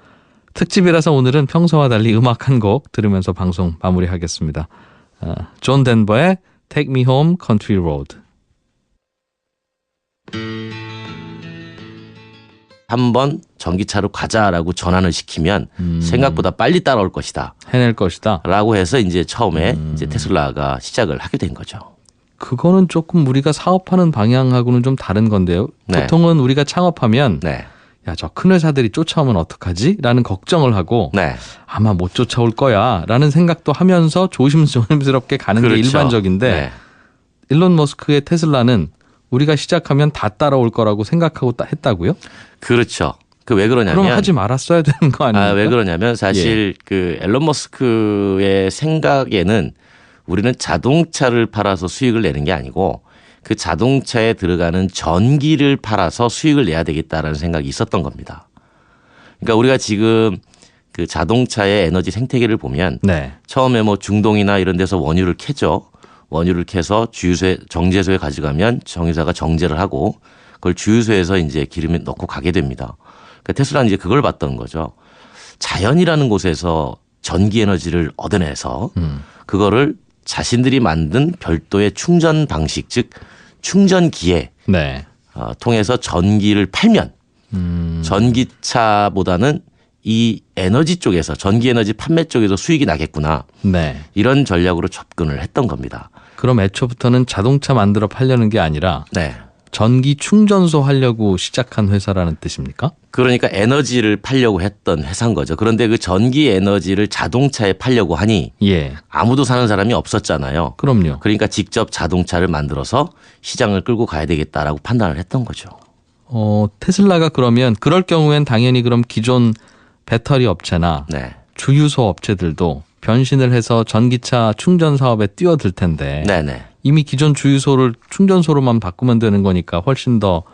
특집이라서 오늘은 평소와 달리 음악 한 곡 들으면서 방송 마무리하겠습니다. 존 덴버의 Take Me Home Country Road. 한번 전기차로 가자라고 전환을 시키면 생각보다 빨리 따라올 것이다. 해낼 것이다. 라고 해서 이제 처음에 이제 테슬라가 시작을 하게 된 거죠. 그거는 조금 우리가 사업하는 방향하고는 좀 다른 건데요. 네. 보통은 우리가 창업하면 네. 야, 저 큰 회사들이 쫓아오면 어떡하지? 라는 걱정을 하고 네. 아마 못 쫓아올 거야 라는 생각도 하면서 조심스럽게 가는 게 그렇죠. 일반적인데 네. 일론 머스크의 테슬라는 우리가 시작하면 다 따라올 거라고 생각하고 했다고요? 그렇죠. 그 왜 그러냐면 그럼 하지 말았어야 되는 거 아닙니까? 왜 그러냐면 사실 그 앨런 머스크의 생각에는 우리는 자동차를 팔아서 수익을 내는 게 아니고 그 자동차에 들어가는 전기를 팔아서 수익을 내야 되겠다라는 생각이 있었던 겁니다. 그러니까 우리가 지금 그 자동차의 에너지 생태계를 보면 네. 처음에 뭐 중동이나 이런 데서 원유를 캐죠. 원유를 캐서 주유소에 정제소에 가져가면 정유사가 정제를 하고 그걸 주유소에서 이제 기름에 넣고 가게 됩니다. 그러니까 테슬라는 이제 그걸 봤던 거죠. 자연이라는 곳에서 전기 에너지를 얻어내서 그거를 자신들이 만든 별도의 충전 방식, 즉 충전기에 네. 통해서 전기를 팔면 전기차보다는 이 에너지 쪽에서 전기 에너지 판매 쪽에서 수익이 나겠구나. 네. 이런 전략으로 접근을 했던 겁니다. 그럼 애초부터는 자동차 만들어 팔려는 게 아니라 네. 전기 충전소 하려고 시작한 회사라는 뜻입니까? 그러니까 에너지를 팔려고 했던 회사인 거죠. 그런데 그 전기 에너지를 자동차에 팔려고 하니 예. 아무도 사는 사람이 없었잖아요. 그럼요. 그러니까 직접 자동차를 만들어서 시장을 끌고 가야 되겠다라고 판단을 했던 거죠. 테슬라가 그러면 그럴 경우엔 당연히 그럼 기존 배터리 업체나 네. 주유소 업체들도 변신을 해서 전기차 충전 사업에 뛰어들 텐데 네네. 이미 기존 주유소를 충전소로만 바꾸면 되는 거니까 훨씬 더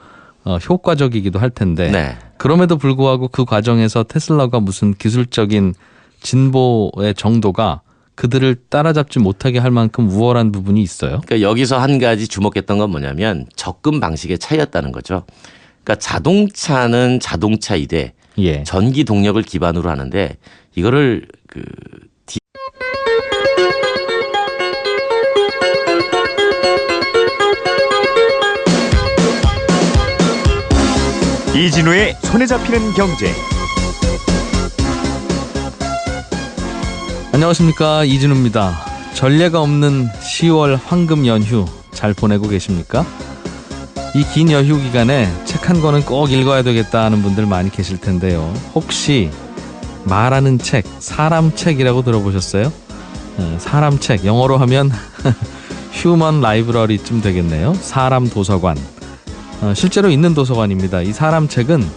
효과적이기도 할 텐데 네. 그럼에도 불구하고 그 과정에서 테슬라가 무슨 기술적인 진보의 정도가 그들을 따라잡지 못하게 할 만큼 우월한 부분이 있어요. 그러니까 여기서 한 가지 주목했던 건 뭐냐면 접근 방식의 차이였다는 거죠. 그러니까 자동차는 자동차이되 예. 전기 동력을 기반으로 하는데 이거를 이진우의 손에 잡히는 경제. 안녕하십니까, 이진우입니다. 전례가 없는 10월 황금 연휴 잘 보내고 계십니까? 이 긴 연휴 기간에 책 한 권은 꼭 읽어야 되겠다 하는 분들 많이 계실 텐데요. 혹시 말하는 책, 사람 책이라고 들어보셨어요? 사람 책, 영어로 하면 휴먼 라이브러리쯤 되겠네요. 사람 도서관. 실제로 있는 도서관입니다. 이 사람 책은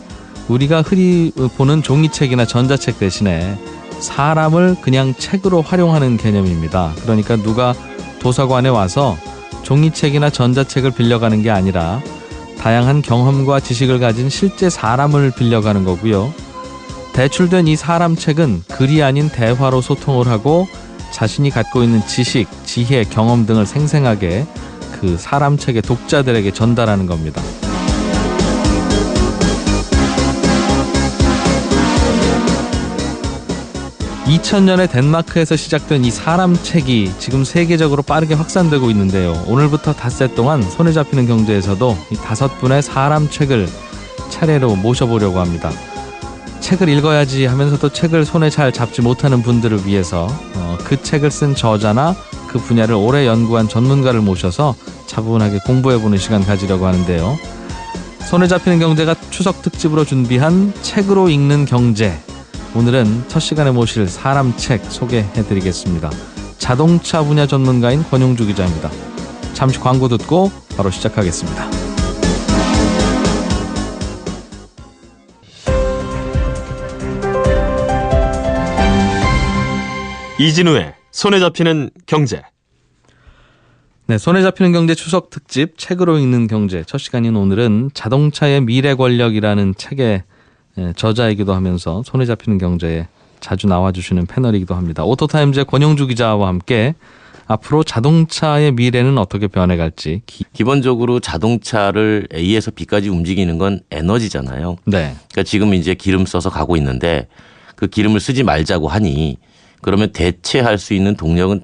우리가 흔히 보는 종이책이나 전자책 대신에 사람을 그냥 책으로 활용하는 개념입니다. 그러니까 누가 도서관에 와서 종이책이나 전자책을 빌려가는 게 아니라 다양한 경험과 지식을 가진 실제 사람을 빌려가는 거고요. 대출된 이 사람 책은 글이 아닌 대화로 소통을 하고 자신이 갖고 있는 지식, 지혜, 경험 등을 생생하게 그 사람 책의 독자들에게 전달하는 겁니다. 2000년에 덴마크에서 시작된 이 사람 책이 지금 세계적으로 빠르게 확산되고 있는데요. 오늘부터 닷새 동안 손에 잡히는 경제에서도 이 5분의 사람 책을 차례로 모셔보려고 합니다. 책을 읽어야지 하면서도 책을 손에 잘 잡지 못하는 분들을 위해서 그 책을 쓴 저자나 그 분야를 오래 연구한 전문가를 모셔서 차분하게 공부해보는 시간 가지려고 하는데요. 손에 잡히는 경제가 추석 특집으로 준비한 책으로 읽는 경제. 오늘은 첫 시간에 모실 사람 책 소개해드리겠습니다. 자동차 분야 전문가인 권용주 기자입니다. 잠시 광고 듣고 바로 시작하겠습니다. 이진우의 손에 잡히는 경제. 네, 손에 잡히는 경제 추석 특집 책으로 읽는 경제 첫 시간인 오늘은 자동차의 미래 권력이라는 책의 저자이기도 하면서 손에 잡히는 경제에 자주 나와주시는 패널이기도 합니다. 오토타임즈의 권용주 기자와 함께 앞으로 자동차의 미래는 어떻게 변해갈지. 기본적으로 자동차를 A에서 B까지 움직이는 건 에너지잖아요. 네. 그러니까 지금 이제 기름 써서 가고 있는데 그 기름을 쓰지 말자고 하니 그러면 대체할 수 있는 동력은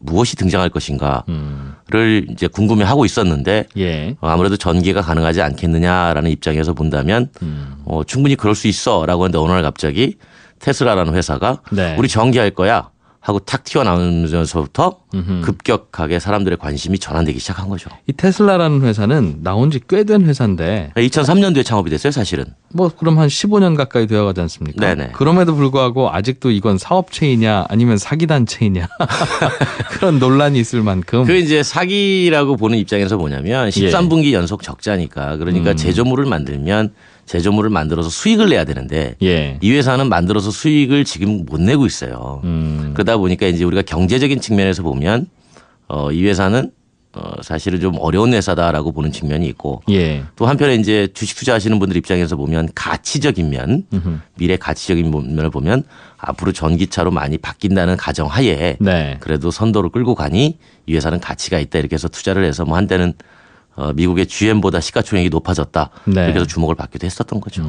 무엇이 등장할 것인가를 이제 궁금해하고 있었는데 예. 아무래도 전기가 가능하지 않겠느냐라는 입장에서 본다면 충분히 그럴 수 있어라고 하는데 어느 날 갑자기 테슬라라는 회사가 네. 우리 전기할 거야 하고 탁 튀어나오면서부터 급격하게 사람들의 관심이 전환되기 시작한 거죠. 이 테슬라라는 회사는 나온 지 꽤 된 회사인데 2003년도에 창업이 됐어요, 사실은. 뭐 그럼 한 15년 가까이 되어가지 않습니까? 네네. 그럼에도 불구하고 아직도 이건 사업체이냐 아니면 사기단체이냐 그런 논란이 있을 만큼 그 이제 사기라고 보는 입장에서 뭐냐면 13분기 연속 적자니까 그러니까 제조물을 만들면 제조물을 만들어서 수익을 내야 되는데 예. 이 회사는 만들어서 수익을 지금 못 내고 있어요. 그러다 보니까 이제 우리가 경제적인 측면에서 보면 이 회사는 사실은 좀 어려운 회사다라고 보는 측면이 있고 예. 또 한편에 이제 주식 투자하시는 분들 입장에서 보면 가치적인 면, 미래 가치적인 면을 보면 앞으로 전기차로 많이 바뀐다는 가정하에 네. 그래도 선도를 끌고 가니 이 회사는 가치가 있다 이렇게 해서 투자를 해서 뭐 한때는 미국의 GM보다 시가총액이 높아졌다. 네. 이렇게 해서 주목을 받기도 했었던 거죠.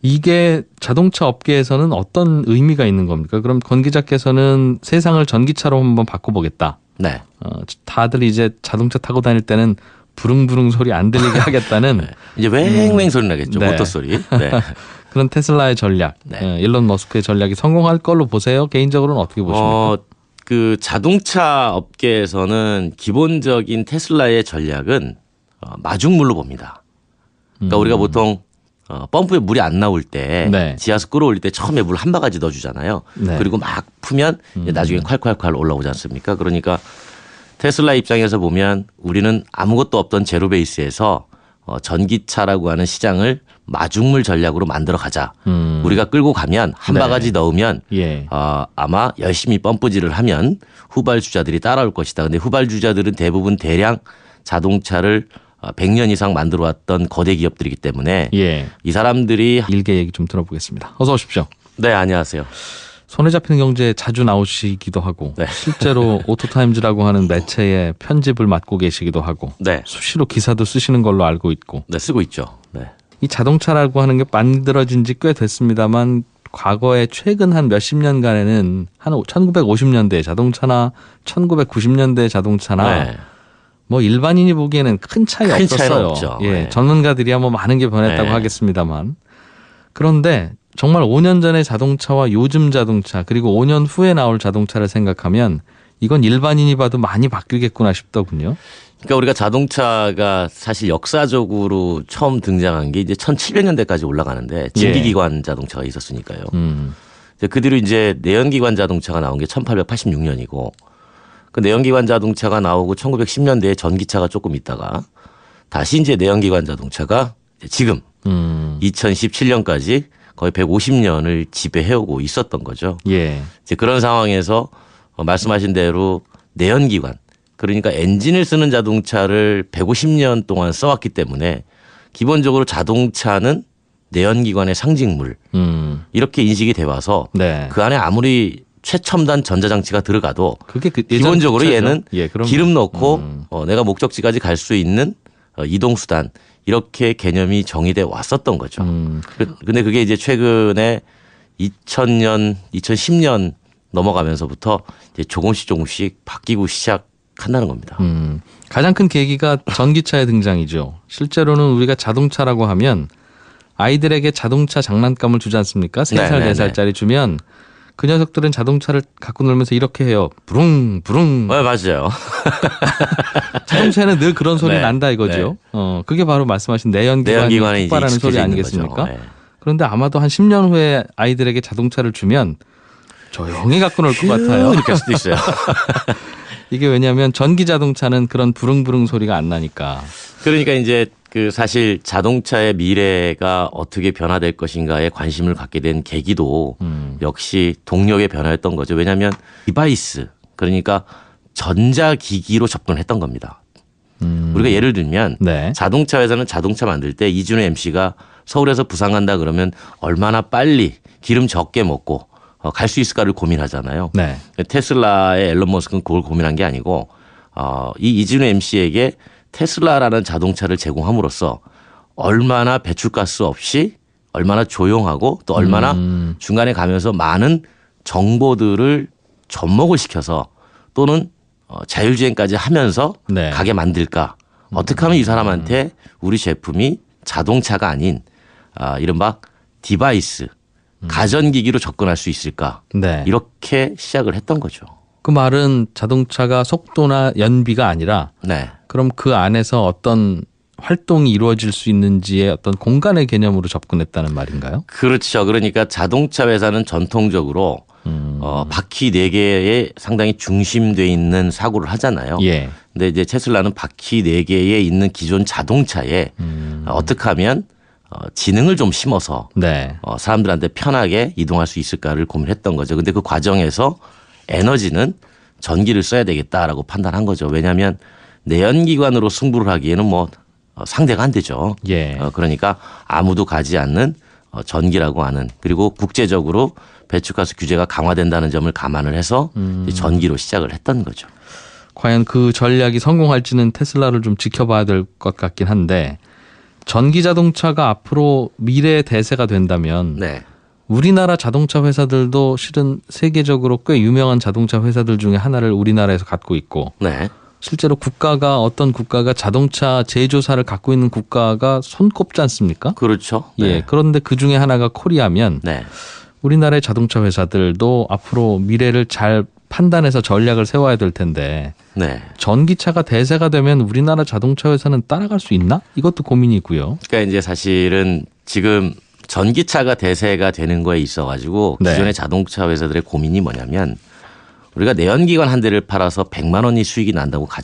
이게 자동차 업계에서는 어떤 의미가 있는 겁니까? 그럼 권 기자께서는 세상을 전기차로 한번 바꿔보겠다. 네. 다들 이제 자동차 타고 다닐 때는 부릉부릉 소리 안 들리게 하겠다는 네. 이제 웽웽 소리 나겠죠. 네. 모터 소리. 네. 그런 테슬라의 전략, 네. 일론 머스크의 전략이 성공할 걸로 보세요. 개인적으로는 어떻게 보십니까? 그 자동차 업계에서는 기본적인 테슬라의 전략은 마중물로 봅니다. 그러니까 우리가 보통 펌프에 물이 안 나올 때 네. 지하수 끌어올릴 때 처음에 물 한 바가지 넣어주잖아요. 네. 그리고 막 푸면 나중에 콸콸콸 올라오지 않습니까? 그러니까 테슬라 입장에서 보면 우리는 아무것도 없던 제로 베이스에서 전기차라고 하는 시장을 마중물 전략으로 만들어 가자. 우리가 끌고 가면 한 네. 바가지 넣으면 예. 아마 열심히 펌프질을 하면 후발주자들이 따라올 것이다. 근데 후발주자들은 대부분 대량 자동차를 100년 이상 만들어 왔던 거대 기업들이기 때문에 예. 이 사람들이 일개 얘기 좀 들어보겠습니다. 어서 오십시오. 네, 안녕하세요. 손에 잡히는 경제에 자주 나오시기도 하고 네. 실제로 오토타임즈라고 하는 매체의 편집을 맡고 계시기도 하고 네. 수시로 기사도 쓰시는 걸로 알고 있고 네, 쓰고 있죠. 네. 이 자동차라고 하는 게 만들어진 지 꽤 됐습니다만 과거에 최근 한 몇십 년간에는 한 1950년대 자동차나 1990년대 자동차나 네. 뭐 일반인이 보기에는 큰 차이 큰 차이는 없었어요. 없죠. 예, 네. 전문가들이야 뭐 많은 게 변했다고 네. 하겠습니다만 그런데 정말 5년 전의 자동차와 요즘 자동차 그리고 5년 후에 나올 자동차를 생각하면 이건 일반인이 봐도 많이 바뀌겠구나 싶더군요. 그러니까 우리가 자동차가 사실 역사적으로 처음 등장한 게 이제 1700년대까지 올라가는데 진기기관 자동차가 있었으니까요. 그 뒤로 이제 내연기관 자동차가 나온 게 1886년이고 그 내연기관 자동차가 나오고 1910년대에 전기차가 조금 있다가 다시 이제 내연기관 자동차가 지금 2017년까지 거의 150년을 지배해오고 있었던 거죠. 예. 이제 그런 상황에서 말씀하신 대로 내연기관 그러니까 엔진을 쓰는 자동차를 150년 동안 써왔기 때문에 기본적으로 자동차는 내연기관의 상징물 이렇게 인식이 돼 와서 네. 그 안에 아무리 최첨단 전자장치가 들어가도 그게 그 기본적으로 예전 얘는 예, 그럼 기름 넣고 내가 목적지까지 갈 수 있는 이동수단 이렇게 개념이 정의돼 왔었던 거죠. 근데 그게 이제 최근에 2000년, 2010년 넘어가면서부터 이제 조금씩 바뀌고 시작한다는 겁니다. 가장 큰 계기가 전기차의 등장이죠. 실제로는 우리가 자동차라고 하면 아이들에게 자동차 장난감을 주지 않습니까? 3살, 네네네. 4살짜리 주면 그 녀석들은 자동차를 갖고 놀면서 이렇게 해요. 부릉 부릉. 네, 맞아요. 자동차에는 늘 그런 소리 네, 난다 이거죠. 그게 바로 말씀하신 내연기관이 내연기관이 이제 폭발하는 소리 익숙해져 있는 아니겠습니까? 거죠. 네. 그런데 아마도 한 10년 후에 아이들에게 자동차를 주면 조용히 갖고 놀 것 같아요. 이렇게 할 수도 있어요. 이게 왜냐하면 전기 자동차는 그런 부릉부릉 소리가 안 나니까. 그러니까 이제 그 사실 자동차의 미래가 어떻게 변화될 것인가에 관심을 갖게 된 계기도 역시 동력의 변화였던 거죠. 왜냐하면 디바이스 그러니까 전자기기로 접근했던 겁니다. 우리가 예를 들면 네. 자동차 회사는 자동차 만들 때 이준호 MC가 서울에서 부산 간다 그러면 얼마나 빨리 기름 적게 먹고 갈 수 있을까를 고민하잖아요. 네. 테슬라의 앨런 머스크는 그걸 고민한 게 아니고 이 이진우 MC에게 테슬라라는 자동차를 제공함으로써 얼마나 배출가스 없이 얼마나 조용하고 또 얼마나 중간에 가면서 많은 정보들을 접목을 시켜서 또는 자율주행까지 하면서 네. 가게 만들까. 어떻게 하면 이 사람한테 우리 제품이 자동차가 아닌 이른바 디바이스 가전기기로 접근할 수 있을까. 네. 이렇게 시작을 했던 거죠. 그 말은 자동차가 속도나 연비가 아니라 네. 그럼 그 안에서 어떤 활동이 이루어질 수 있는지의 어떤 공간의 개념으로 접근했다는 말인가요? 그렇죠. 그러니까 자동차 회사는 전통적으로 바퀴 4개에 상당히 중심돼 있는 사고를 하잖아요. 예. 근데 이제 테슬라는 바퀴 4개에 있는 기존 자동차에 어떻게 하면 지능을 좀 심어서 네. 사람들한테 편하게 이동할 수 있을까를 고민했던 거죠. 근데 그 과정에서 에너지는 전기를 써야 되겠다라고 판단한 거죠. 왜냐하면 내연기관으로 승부를 하기에는 뭐 상대가 안 되죠. 예. 그러니까 아무도 가지 않는 전기라고 하는 그리고 국제적으로 배출가스 규제가 강화된다는 점을 감안을 해서 이제 전기로 시작을 했던 거죠. 과연 그 전략이 성공할지는 테슬라를 좀 지켜봐야 될 것 같긴 한데 전기 자동차가 앞으로 미래의 대세가 된다면 네. 우리나라 자동차 회사들도 실은 세계적으로 꽤 유명한 자동차 회사들 중에 하나를 우리나라에서 갖고 있고 네. 실제로 어떤 국가가 자동차 제조사를 갖고 있는 국가가 손꼽지 않습니까? 그렇죠. 네. 예. 그런데 그 중에 하나가 코리아면 네. 우리나라의 자동차 회사들도 앞으로 미래를 잘 판단해서 전략을 세워야 될 텐데 네. 전기차가 대세가 되면 우리나라 자동차 회사는 따라갈 수 있나? 이것도 고민이고요. 그러니까 이제 사실은 지금 전기차가 대세가 되는 거에 있어 가지고 네. 기존의 자동차 회사들의 고민이 뭐냐면 우리가 내연기관 한 대를 팔아서 100만 원이 수익이 난다고 가정